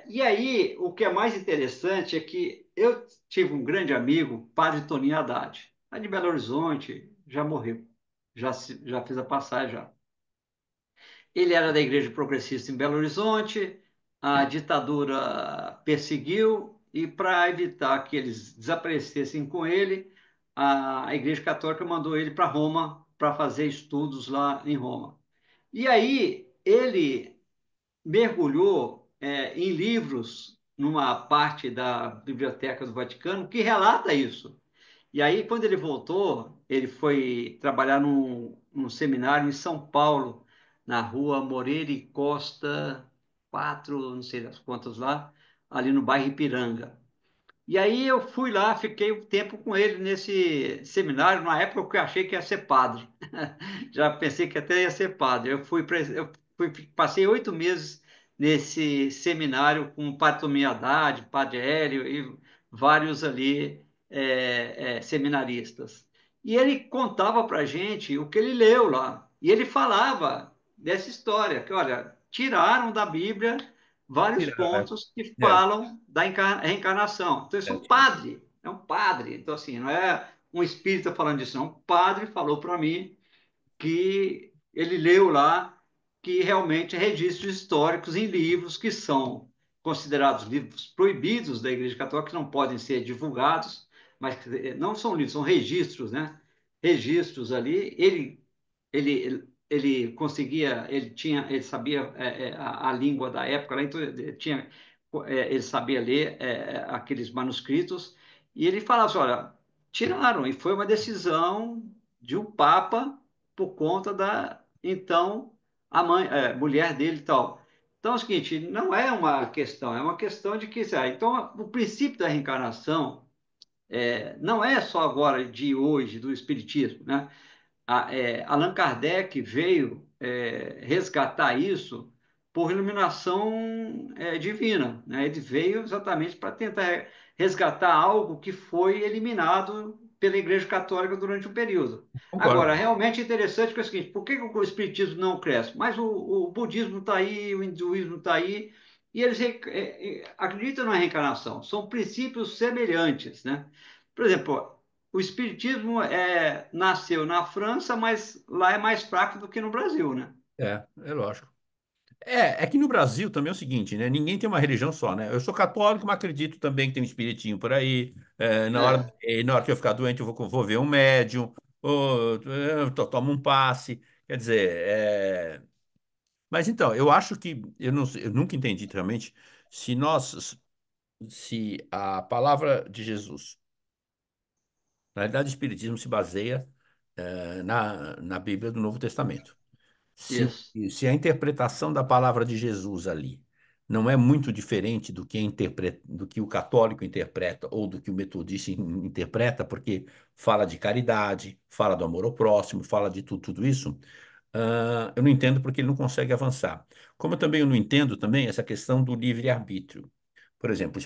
e aí, o que é mais interessante é que eu tive um grande amigo, Padre Toninho Haddad, lá de Belo Horizonte, já morreu, já fez a passagem já. Ele era da Igreja Progressista em Belo Horizonte, a ditadura perseguiu, e para evitar que eles desaparecessem com ele, a Igreja Católica mandou ele para Roma para fazer estudos lá em Roma. E aí ele mergulhou em livros, numa parte da Biblioteca do Vaticano, que relata isso. E aí, quando ele voltou, ele foi trabalhar num seminário em São Paulo, na rua Moreira e Costa 4, não sei das quantas lá, ali no bairro Ipiranga. E aí eu fui lá, fiquei um tempo com ele nesse seminário, na época que eu achei que ia ser padre. Já pensei que até ia ser padre. Passei 8 meses nesse seminário com o padre Tomi Haddad, padre Hélio e vários ali seminaristas. E ele contava para a gente o que ele leu lá. E ele falava dessa história, que, olha, tiraram da Bíblia vários Tira, pontos que é, falam da reencarnação. Então, isso é. é um padre. Então, assim, não é um espírita falando disso, não. Um padre falou para mim que ele leu lá que realmente registros históricos em livros que são considerados livros proibidos da Igreja Católica, que não podem ser divulgados, mas não são livros, são registros, né? Registros ali. Ele conseguia, ele sabia a língua da época, lá, então ele sabia ler aqueles manuscritos, e ele falava assim, olha, tiraram, e foi uma decisão de um papa por conta da, então, a mãe, mulher dele e tal. Então, é o seguinte, não é uma questão, é uma questão de que, então, o princípio da reencarnação não é só agora de hoje, do Espiritismo, né? Allan Kardec veio resgatar isso por iluminação divina, né? Ele veio exatamente para tentar resgatar algo que foi eliminado pela Igreja Católica durante um período. Agora, Concordo. realmente interessante que é o seguinte: por que o Espiritismo não cresce? Mas o budismo está aí, o hinduísmo está aí, e eles acreditam na reencarnação. São princípios semelhantes, né? Por exemplo, o Espiritismo nasceu na França, mas lá é mais fraco do que no Brasil, né? É lógico. É que no Brasil também é o seguinte, né? Ninguém tem uma religião só, né? Eu sou católico, mas acredito também que tem um espiritinho por aí. É, Na hora que eu ficar doente, vou ver um médium, ou tomo um passe. Quer dizer, mas então, eu acho que eu, não, eu nunca entendi realmente se nós, se a palavra de Jesus, na realidade, o Espiritismo se baseia na Bíblia do Novo Testamento. Se, isso. se a interpretação da palavra de Jesus ali não é muito diferente do que o católico interpreta ou do que o metodista interpreta, porque fala de caridade, fala do amor ao próximo, fala de tudo isso, eu não entendo porque ele não consegue avançar. Como eu também eu não entendo também essa questão do livre-arbítrio. Por exemplo,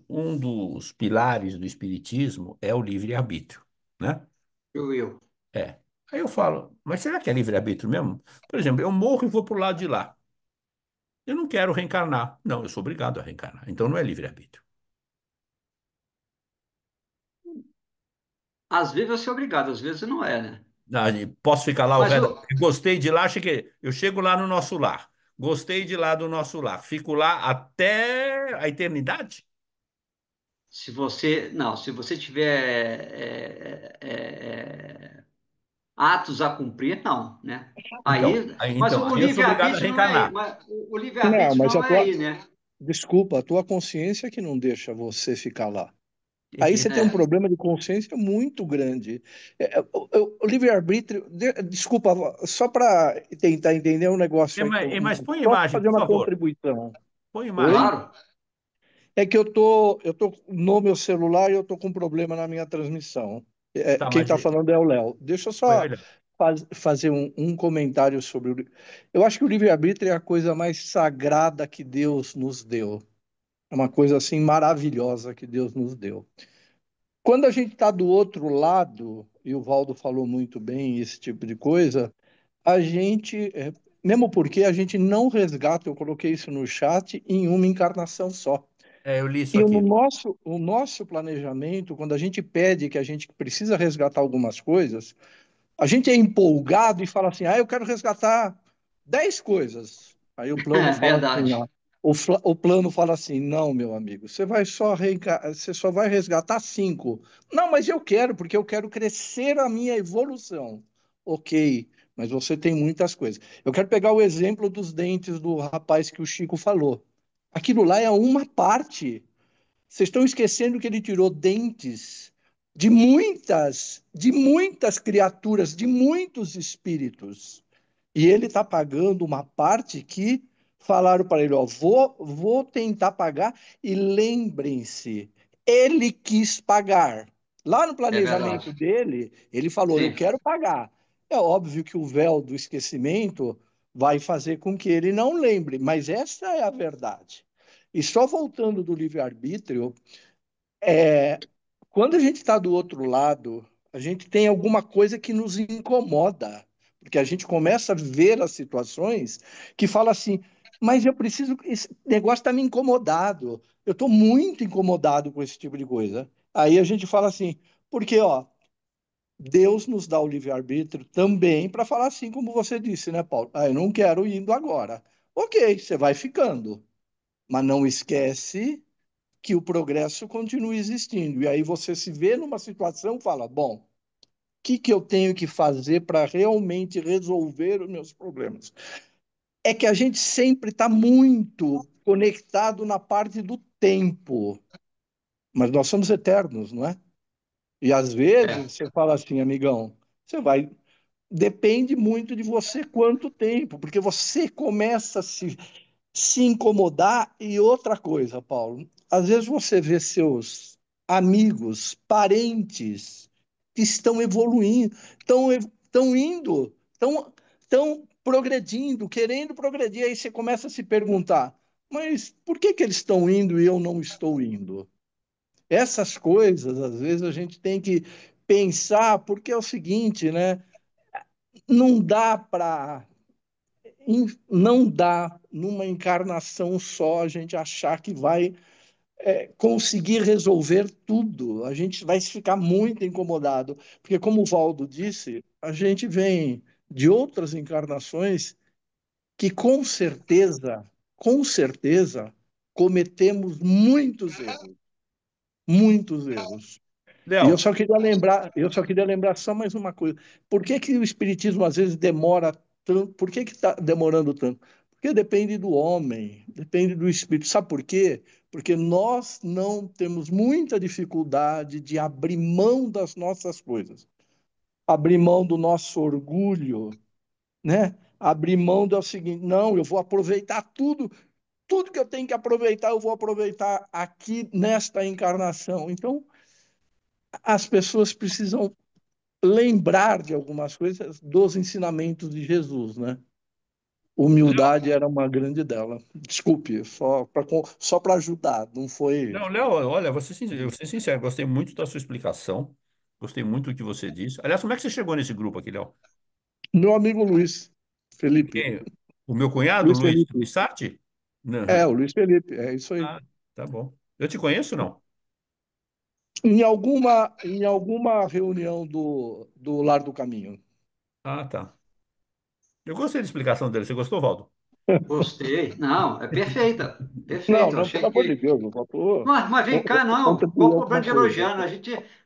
um dos pilares do espiritismo é o livre-arbítrio, né? Eu. É. Aí eu falo, mas será que é livre-arbítrio mesmo? Por exemplo, eu morro e vou para o lado de lá. Eu não quero reencarnar. Não, eu sou obrigado a reencarnar. Então não é livre-arbítrio. Às vezes você é obrigado, às vezes não é, né? E posso ficar lá o Mas resto. o, Gostei de lá, cheguei. Eu chego lá no nosso lar. Gostei de lá do nosso lar. Fico lá até a eternidade? se você, não, se você tiver atos a cumprir, não, né? Então, Aí, mas o aí eu sou obrigado a livre-arbítrio não é aí, reencarnar. mas o Não, livre-arbítrio mas não é aí, né? desculpa, a tua consciência que não deixa você ficar lá. E Aí que- você tem um É, problema de consciência muito grande. O livre-arbítrio, desculpa, só para tentar entender um negócio aí, mas põe só para imagem, fazer por uma favor. contribuição. Põe imagem. Oi? claro. É que eu tô no meu celular e eu tô com um problema na minha transmissão. Tá, Quem mas está falando é o Léo. Deixa eu só olha, fazer um comentário sobre eu acho que o livre-arbítrio é a coisa mais sagrada que Deus nos deu. É uma coisa assim maravilhosa que Deus nos deu. Quando a gente está do outro lado, e o Valdo falou muito bem esse tipo de coisa, a gente, mesmo porque a gente não resgata, eu coloquei isso no chat, em uma encarnação só. eu li isso E aqui. o nosso planejamento, quando a gente pede que a gente precisa resgatar algumas coisas, a gente é empolgado e fala assim: ah, eu quero resgatar 10 coisas. Aí o plano É fala assim: verdade. ó, o plano fala assim: não, meu amigo, você só vai resgatar 5. Não, mas eu quero, porque eu quero crescer a minha evolução. Ok, mas você tem muitas coisas. Eu quero pegar o exemplo dos dentes do rapaz que o Chico falou. Aquilo lá é uma parte. Vocês estão esquecendo que ele tirou dentes de muitas criaturas, de muitos espíritos. E ele está pagando uma parte que falaram para ele, ó, vou tentar pagar e lembrem-se, ele quis pagar. Lá no É verdade. planejamento dele, ele falou, eu Sim. quero pagar. É óbvio que o véu do esquecimento vai fazer com que ele não lembre, mas essa é a verdade. E só voltando do livre-arbítrio, quando a gente está do outro lado, a gente tem alguma coisa que nos incomoda, porque a gente começa a ver as situações que fala assim, mas eu preciso, esse negócio está me incomodado, eu estou muito incomodado com esse tipo de coisa. Aí a gente fala assim, porque ó, Deus nos dá o livre-arbítrio também para falar assim, como você disse, né, Paulo? Ah, eu não quero ir indo agora. Ok, você vai ficando, mas não esquece que o progresso continue existindo. E aí você se vê numa situação e fala: bom, o que eu tenho que fazer para realmente resolver os meus problemas? É que a gente sempre está muito conectado na parte do tempo, mas nós somos eternos, não é? E às É, vezes você fala assim, amigão, você vai. Depende muito de você quanto tempo, porque você começa a se incomodar. E outra coisa, Paulo, às vezes você vê seus amigos, parentes que estão evoluindo, estão indo, estão progredindo, querendo progredir. Aí você começa a se perguntar, mas por que que eles estão indo e eu não estou indo? Essas coisas, às vezes, a gente tem que pensar, porque é o seguinte, né? Não dá para. Não dá, numa encarnação só, a gente achar que vai conseguir resolver tudo. A gente vai ficar muito incomodado, porque, como o Valdo disse, a gente vem de outras encarnações que, com certeza, cometemos muitos erros. E Léo, eu só queria lembrar só mais uma coisa. Por que que o espiritismo às vezes demora tanto? Por que que está demorando tanto? Porque depende do homem, depende do espírito. Sabe por quê? Porque nós não temos muita dificuldade de abrir mão das nossas coisas, abrir mão do nosso orgulho, né? Abrir mão do seguinte, não, eu vou aproveitar tudo que eu tenho que aproveitar, eu vou aproveitar aqui nesta encarnação. Então, as pessoas precisam lembrar de algumas coisas dos ensinamentos de Jesus, né? Léo, Humildade era uma grande dela. Desculpe, só para ajudar, não foi. não, Léo, olha, eu vou ser sincero, gostei muito da sua explicação, gostei muito do que você disse. Aliás, como é que você chegou nesse grupo aqui, Léo? Meu amigo Luiz Felipe. Quem? O meu cunhado, Luiz Luiz Felipe. Pissarti? É, Não. o Luiz Felipe, é isso aí. Ah, tá bom. Eu te conheço, não? Em alguma reunião do Lar do Caminho. Ah, tá. Eu gostei da explicação dele. Você gostou, Valdo? Gostei. Não, é perfeita. Não, Perfeito. Eu não, achei pelo amor de que. Deus, eu só estou Mas vem cá, não. Qual o contribuindo problema alguma de coisa. elogiar, né?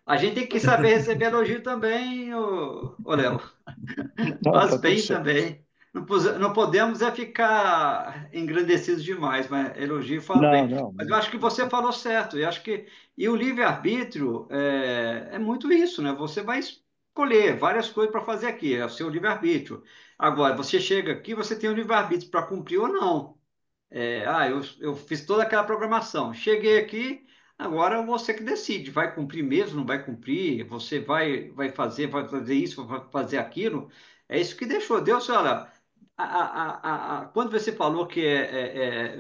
A gente tem que saber receber elogio também, ô Léo. Não, Faz tá tudo bem certo. também. Não podemos ficar engrandecidos demais, mas elogio faz Não, bem. não. Mas eu acho que você falou certo. Eu acho que e o livre-arbítrio é muito isso, né? Você vai escolher várias coisas para fazer aqui, é o seu livre-arbítrio. Agora, você chega aqui, você tem o livre-arbítrio para cumprir ou não. Eu fiz toda aquela programação. Cheguei aqui, agora é você que decide. Vai cumprir mesmo, não vai cumprir? Você vai fazer isso, vai fazer aquilo? É isso que deixou. Deus, olha, quando você falou que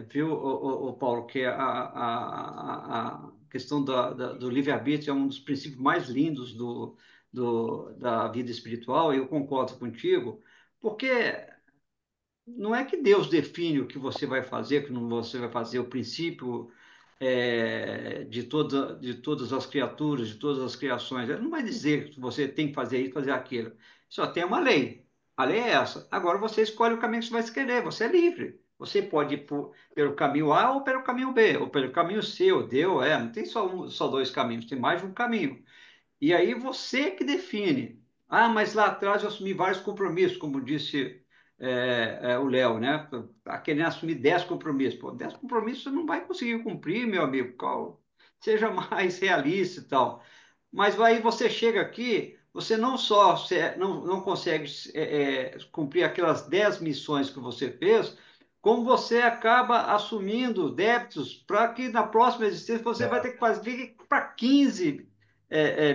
viu, o Paulo, que a questão do livre-arbítrio é um dos princípios mais lindos da vida espiritual, eu concordo contigo, porque não é que Deus define o que você vai fazer, o que não você vai fazer, o princípio de todas as criaturas, de todas as criações. Ele não vai dizer que você tem que fazer isso, fazer aquilo. Só tem uma lei. A lei é essa. Agora você escolhe o caminho que você vai escolher, você é livre. Você pode ir pelo caminho A ou pelo caminho B, ou pelo caminho C ou D ou E. Não tem só dois caminhos, tem mais de um caminho. E aí você que define. Ah, mas lá atrás eu assumi vários compromissos, como disse o Léo, né? Tá querendo assumir 10 compromissos. Pô, 10 compromissos você não vai conseguir cumprir, meu amigo. Seja mais realista e tal. Mas aí você chega aqui, você não só não consegue cumprir aquelas 10 missões que você fez, como você acaba assumindo débitos para que na próxima existência você vai ter que fazer para 15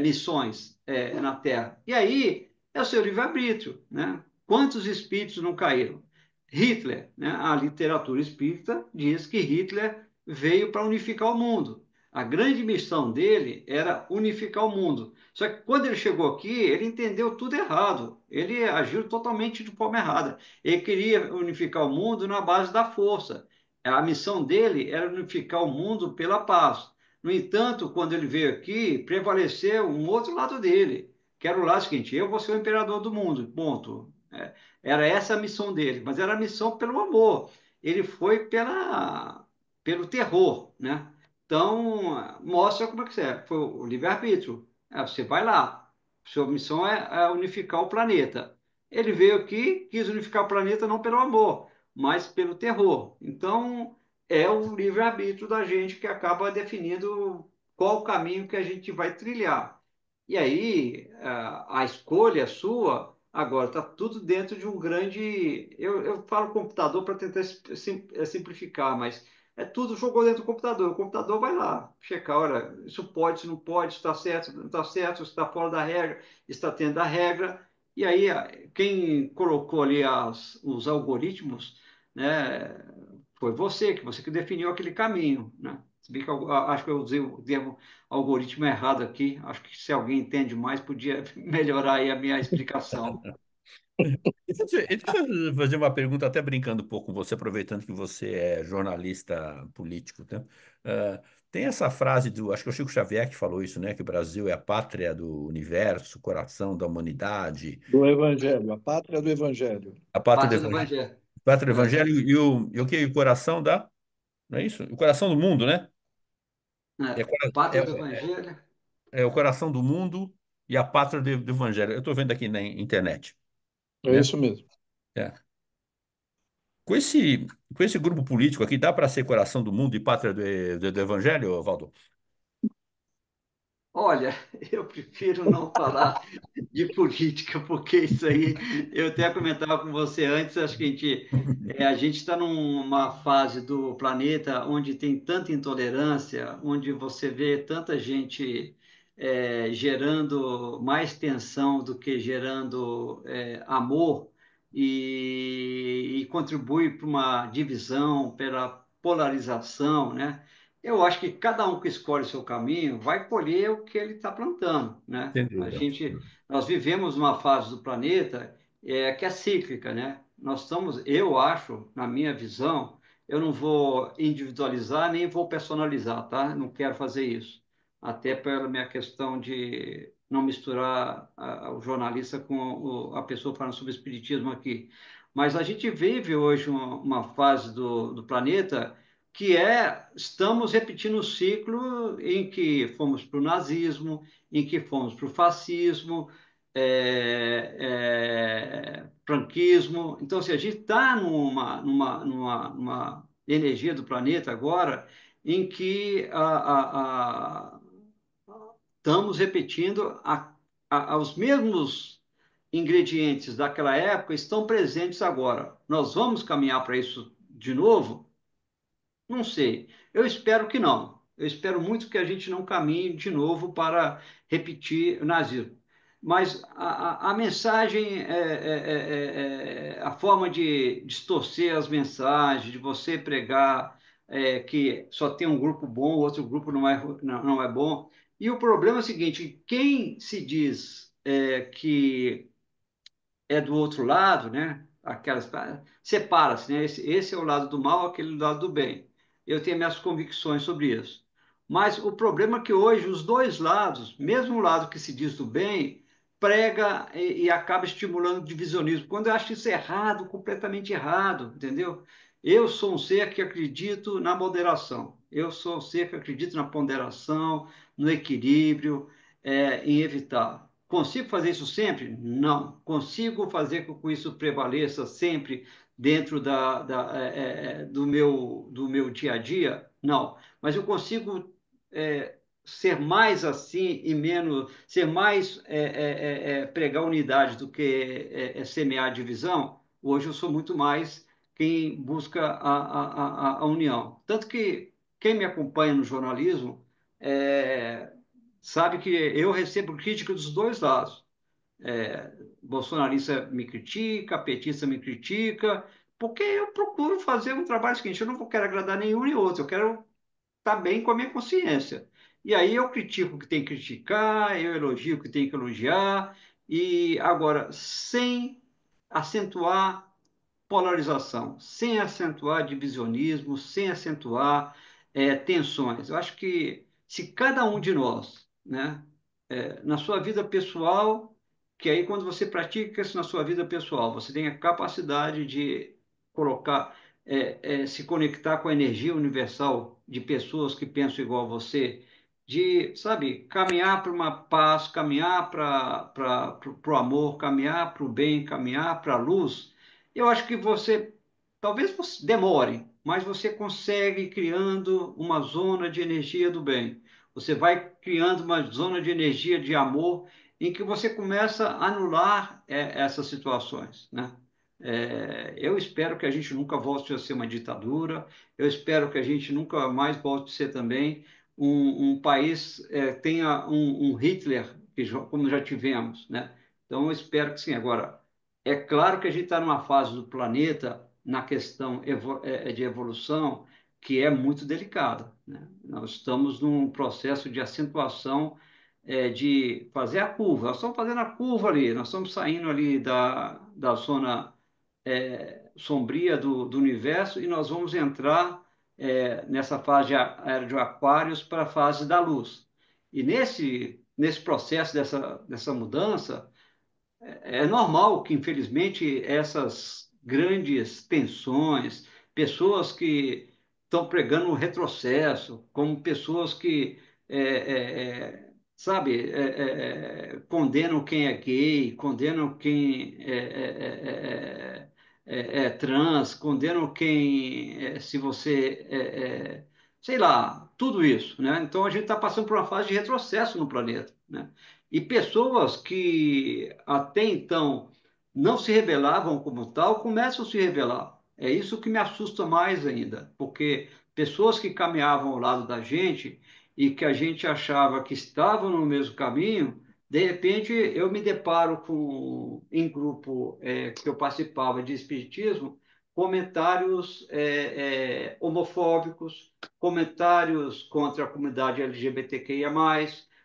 missões na Terra. E aí é o seu livre-arbítrio, né? Quantos espíritos não caíram? Hitler, né? A literatura espírita diz que Hitler veio para unificar o mundo. A grande missão dele era unificar o mundo. Só que quando ele chegou aqui, ele entendeu tudo errado. Ele agiu totalmente de forma errada. Ele queria unificar o mundo na base da força. A missão dele era unificar o mundo pela paz. No entanto, quando ele veio aqui, prevaleceu um outro lado dele, que era o lado seguinte: eu vou ser o imperador do mundo, ponto. Era essa a missão dele, mas era a missão pelo amor. Ele foi pelo terror, né? Então, mostra como é que é. Foi o livre-arbítrio. Você vai lá. Sua missão é unificar o planeta. Ele veio aqui, quis unificar o planeta não pelo amor, mas pelo terror. Então, é o livre-arbítrio da gente que acaba definindo qual o caminho que a gente vai trilhar. E aí, a escolha é sua, agora está tudo dentro de um grande. Eu falo computador para tentar simplificar, mas é tudo jogou dentro do computador. O computador vai lá, checar, olha, isso pode, isso não pode, está certo, não está certo, está fora da regra, está dentro da regra. E aí, quem colocou ali os algoritmos, né, foi você que definiu aquele caminho, né? Se bem que eu acho que eu usei o termo algoritmo errado aqui. Acho que se alguém entende mais, podia melhorar aí a minha explicação. Deixa eu fazer uma pergunta, até brincando um pouco com você, aproveitando que você é jornalista político, né? Ah, tem essa frase do, acho que é o Chico Xavier que falou isso, né? Que o Brasil é a pátria do universo, coração da humanidade, Do Evangelho, a pátria do Evangelho. a pátria do Pátria do evangelho, Evangelho. pátria do É, evangelho e o que? O coração da, não é isso? O coração do mundo, né? É, Pátria do é, Evangelho. é o coração do mundo e a pátria do evangelho. Eu estou vendo aqui na internet, É né? isso mesmo. É. Com esse, com esse grupo político aqui, dá para ser coração do mundo e pátria do evangelho, Valdo? Olha, eu prefiro não falar de política, porque isso aí, eu até comentava com você antes, acho que a gente está numa fase do planeta onde tem tanta intolerância, onde você vê tanta gente gerando mais tensão do que gerando amor, e contribui para uma divisão, pela polarização, né? Eu acho que cada um que escolhe o seu caminho vai colher o que ele está plantando, né? Sem dúvida. Nós vivemos uma fase do planeta que é cíclica, né? Nós estamos, eu acho, na minha visão, eu não vou individualizar nem vou personalizar, tá? Não quero fazer isso. Até pela minha questão de não misturar o jornalista com a pessoa falando sobre espiritismo aqui. Mas a gente vive hoje uma fase do planeta que estamos repetindo o ciclo em que fomos para o nazismo, em que fomos para o fascismo, franquismo. Então, se a gente está numa energia do planeta agora em que estamos repetindo os mesmos ingredientes daquela época estão presentes agora. Nós vamos caminhar para isso de novo? Não sei. Eu espero que não. Eu espero muito que a gente não caminhe de novo para repetir o nazismo. Mas a mensagem, a forma de distorcer as mensagens, de você pregar que só tem um grupo bom, outro grupo não é bom. E o problema é o seguinte: quem se diz que é do outro lado, né? Aquelas separa-se, né? Esse é o lado do mal, aquele é o lado do bem. Eu tenho minhas convicções sobre isso. Mas o problema é que hoje os dois lados, mesmo o lado que se diz do bem, prega e acaba estimulando o divisionismo. Quando eu acho isso errado, completamente errado, entendeu? Eu sou um ser que acredito na moderação. Eu sou um ser que acredito na ponderação, no equilíbrio, em evitar. Consigo fazer isso sempre? Não. Consigo fazer com que isso prevaleça sempre dentro do meu dia a dia? Não. Mas eu consigo ser mais assim e menos, ser mais pregar unidade do que semear divisão? Hoje eu sou muito mais quem busca a união. Tanto que quem me acompanha no jornalismo sabe que eu recebo crítica dos dois lados. Bolsonarista me critica, petista me critica, porque eu procuro fazer um trabalho seguinte, eu não quero agradar nenhum nem outro, eu quero estar bem com a minha consciência. E aí eu critico o que tem que criticar, eu elogio o que tem que elogiar, e agora, sem acentuar polarização, sem acentuar divisionismo, sem acentuar tensões. Eu acho que se cada um de nós, né, na sua vida pessoal, que aí quando você pratica isso na sua vida pessoal, você tem a capacidade de colocar, se conectar com a energia universal de pessoas que pensam igual a você, de, sabe, caminhar para uma paz, caminhar para o amor, caminhar para o bem, caminhar para a luz. Eu acho que você, talvez você demore, mas você consegue criando uma zona de energia do bem. Você vai criando uma zona de energia de amor em que você começa a anular essas situações, né? Eu espero que a gente nunca volte a ser uma ditadura. Eu espero que a gente nunca mais volte a ser também um país tenha um Hitler, como já tivemos, né? Então eu espero que sim. Agora é claro que a gente está numa fase do planeta, na questão de evolução, que é muito delicada, né? Nós estamos num processo de acentuação, de fazer a curva. Nós estamos fazendo a curva ali, nós estamos saindo ali da zona sombria do universo e nós vamos entrar nessa fase de era de Aquários para a fase da luz. E nesse processo dessa mudança, é normal que, infelizmente, essas grandes tensões, pessoas que estão pregando o retrocesso, como pessoas que, é, sabe, condenam quem é gay, condenam quem é trans, condenam quem, se você, sei lá, tudo isso, né? Então a gente está passando por uma fase de retrocesso no planeta, né? E pessoas que até então não se revelavam como tal, começam a se revelar. É isso que me assusta mais ainda, porque pessoas que caminhavam ao lado da gente e que a gente achava que estavam no mesmo caminho, de repente eu me deparo com, em grupo que eu participava de espiritismo, comentários homofóbicos, comentários contra a comunidade LGBTQIA+,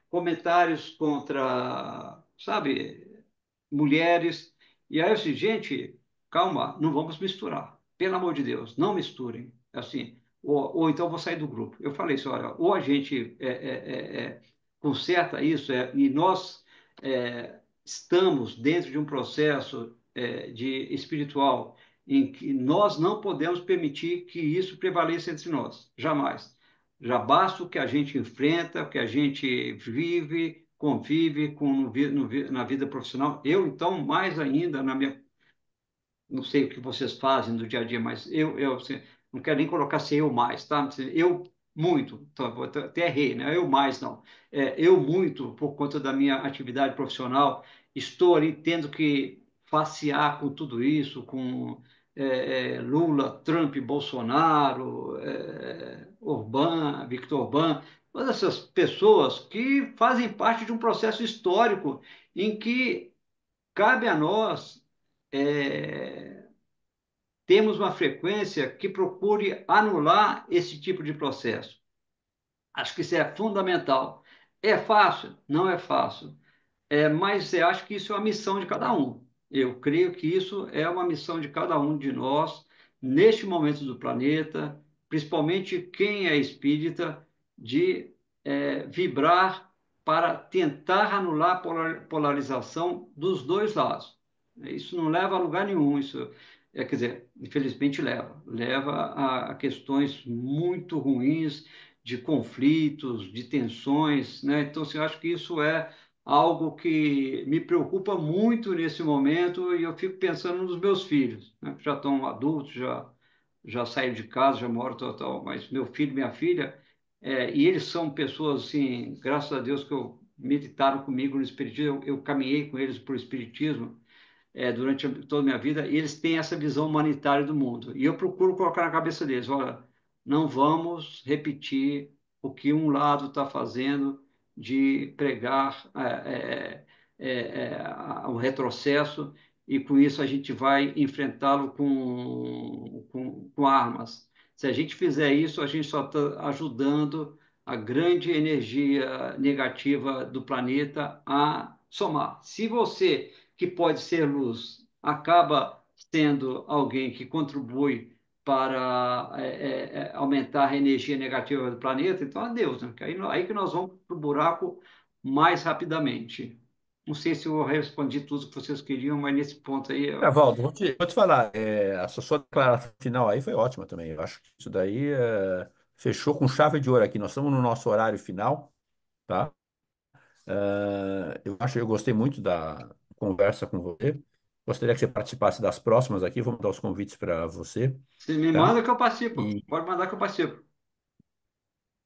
comentários contra, sabe, mulheres. E aí eu disse, gente, calma, não vamos misturar. Pelo amor de Deus, não misturem. Assim, ou então eu vou sair do grupo. Eu falei isso, olha, ou a gente conserta isso, e nós estamos dentro de um processo de espiritual em que nós não podemos permitir que isso prevaleça entre nós, jamais. Já basta o que a gente enfrenta, o que a gente vive, convive com, na vida profissional. Eu, então, mais ainda, não sei o que vocês fazem no dia a dia, mas eu assim, não quero nem colocar se eu mais, tá? Eu muito, então, até errei, né? Eu mais não. Eu muito, por conta da minha atividade profissional, estou ali tendo que facear com tudo isso, com Lula, Trump, Bolsonaro, Orbán, Victor Orbán, todas essas pessoas que fazem parte de um processo histórico em que cabe a nós temos uma frequência que procure anular esse tipo de processo. Acho que isso é fundamental. É fácil? Não é fácil. Mas eu acho que isso é uma missão de cada um. Eu creio que isso é uma missão de cada um de nós, neste momento do planeta, principalmente quem é espírita, de vibrar para tentar anular a polarização dos dois lados. Isso não leva a lugar nenhum, isso quer dizer, infelizmente leva a questões muito ruins de conflitos, de tensões, né? Então, assim, eu acho que isso é algo que me preocupa muito nesse momento e eu fico pensando nos meus filhos, né, que já estão adultos, já saíram de casa, já moram total, mas meu filho e minha filha, e eles são pessoas assim, graças a Deus que meditaram comigo no espiritismo, eu caminhei com eles por espiritismo durante toda a minha vida, e eles têm essa visão humanitária do mundo. E eu procuro colocar na cabeça deles, olha, não vamos repetir o que um lado está fazendo de pregar o retrocesso, e com isso a gente vai enfrentá-lo com armas. Se a gente fizer isso, a gente só está ajudando a grande energia negativa do planeta a somar. Se você que pode ser luz, acaba sendo alguém que contribui para aumentar a energia negativa do planeta, então adeus, né? Aí que nós vamos para o buraco mais rapidamente. Não sei se eu respondi tudo que vocês queriam, mas nesse ponto aí. Valdo, vou te falar, a sua declaração final aí foi ótima também. Eu acho que isso daí fechou com chave de ouro aqui. Nós estamos no nosso horário final, tá? Eu gostei muito da conversa com você. Gostaria que você participasse das próximas aqui. Vou mandar os convites para você, Você me tá? manda que eu participo. E Pode mandar que eu participo.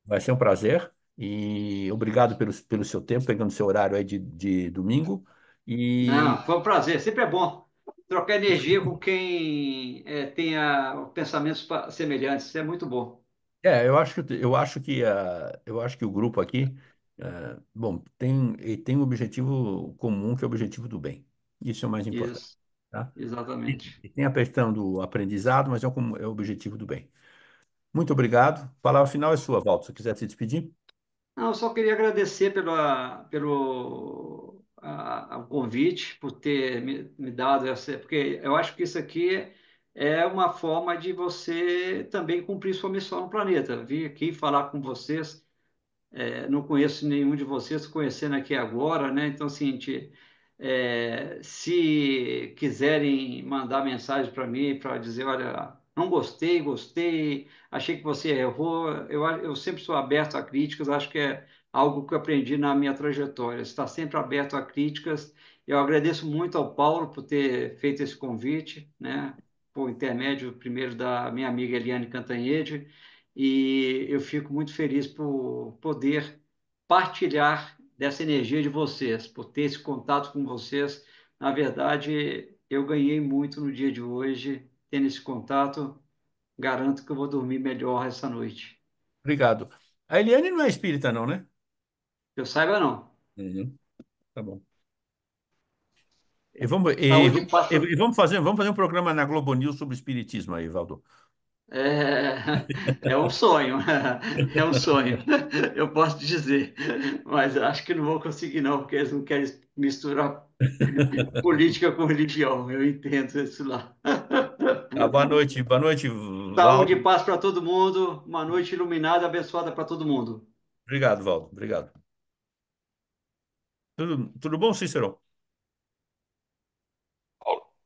vai ser um prazer. E obrigado pelo seu tempo, pegando seu horário aí de domingo. Não, E foi um prazer. Sempre é bom trocar energia com quem tenha pensamentos semelhantes. Isso é muito bom. eu acho que o grupo aqui, bom, tem um objetivo comum, que é o objetivo do bem. Isso é o mais importante, Isso, tá? exatamente. E tem a questão do aprendizado, mas é o objetivo do bem. Muito obrigado. A palavra final é sua, Walter. Se você quiser se despedir. Não, eu só queria agradecer o convite, por ter me dado essa, porque eu acho que isso aqui é uma forma de você também cumprir sua missão no planeta. Vim aqui falar com vocês, não conheço nenhum de vocês, conhecendo aqui agora, né? Então, assim, se quiserem mandar mensagem para mim, para dizer, olha, não gostei, gostei, achei que você errou, eu sempre sou aberto a críticas, acho que é algo que eu aprendi na minha trajetória, estar sempre aberto a críticas. Eu agradeço muito ao Paulo por ter feito esse convite, né? Por intermédio primeiro da minha amiga Eliane Cantanhede, e eu fico muito feliz por poder partilhar dessa energia de vocês, por ter esse contato com vocês. Na verdade, eu ganhei muito no dia de hoje, tendo esse contato. Garanto que eu vou dormir melhor essa noite. Obrigado. A Eliane não é espírita, não, né? Eu saiba, não. Uhum. Tá bom. E vamos, Saúde e paz pra... vamos fazer um programa na Globo News sobre espiritismo aí, Valdo. É um sonho, é um sonho, eu posso dizer, mas acho que não vou conseguir não, porque eles não querem misturar política com religião, eu entendo isso lá. Tá, boa noite, Saúde e Valdo. paz para todo mundo, uma noite iluminada, abençoada para todo mundo. Obrigado, Valdo. Obrigado. Tudo bom, Cícero?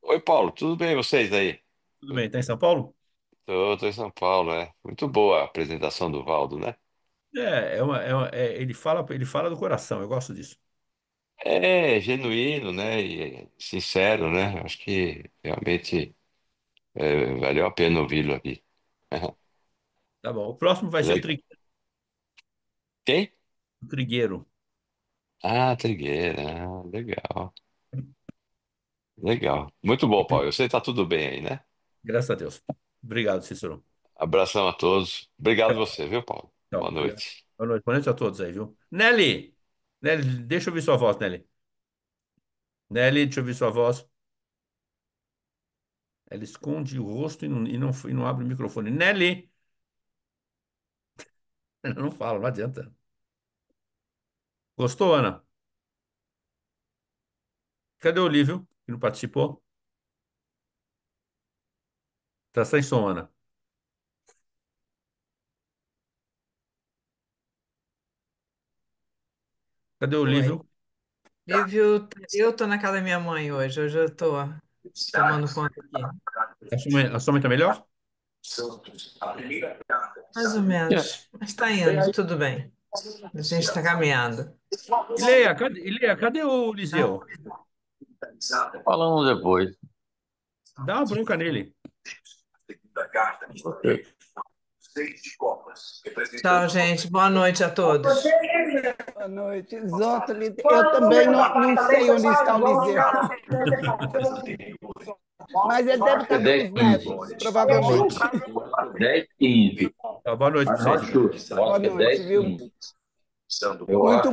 Oi, Paulo, tudo bem vocês aí? Tudo bem? Tá em São Paulo? Tô em São Paulo, é. Muito boa a apresentação do Valdo, né? Ele fala do coração, eu gosto disso. É genuíno, né? E sincero, né? Acho que realmente valeu a pena ouvi-lo aqui. Tá bom. O próximo vai ser Le- Quem? O Trigueiro. Ah, Trigueira. Ah, legal. Legal. Muito bom, Paulo. Eu sei que tá tudo bem aí, né? Graças a Deus. Obrigado, Cícero. Abração a todos. Obrigado Tchau, você, viu, Paulo? tchau. Boa Obrigado. noite. Boa noite a todos aí, viu? Nelly! Nelly, deixa eu ouvir sua voz, Nelly. Nelly, deixa eu ouvir sua voz. Ela esconde o rosto e não abre o microfone. Nelly! Ela não fala, não adianta. Gostou, Ana? Cadê o Olívio, que não participou? Tá sem som, Ana. Cadê o Oi. Olívio? Eu tô na casa da minha mãe hoje. Hoje eu tô tomando conta aqui. A sua mãe tá melhor? Mais ou menos. Mas tá indo, tudo bem. A gente está caminhando. Cadê o Tá? Liseu? Falamos depois. Dá uma bronca nele. Tchau, gente. Boa noite a todos. Boa noite. Zótoli, eu também não sei onde está o Liseu, mas ele deve estar pelos netos, provavelmente. 10h15. Tá, boa noite pra vocês. Acho Boa que é noite, viu? 10h15. Muito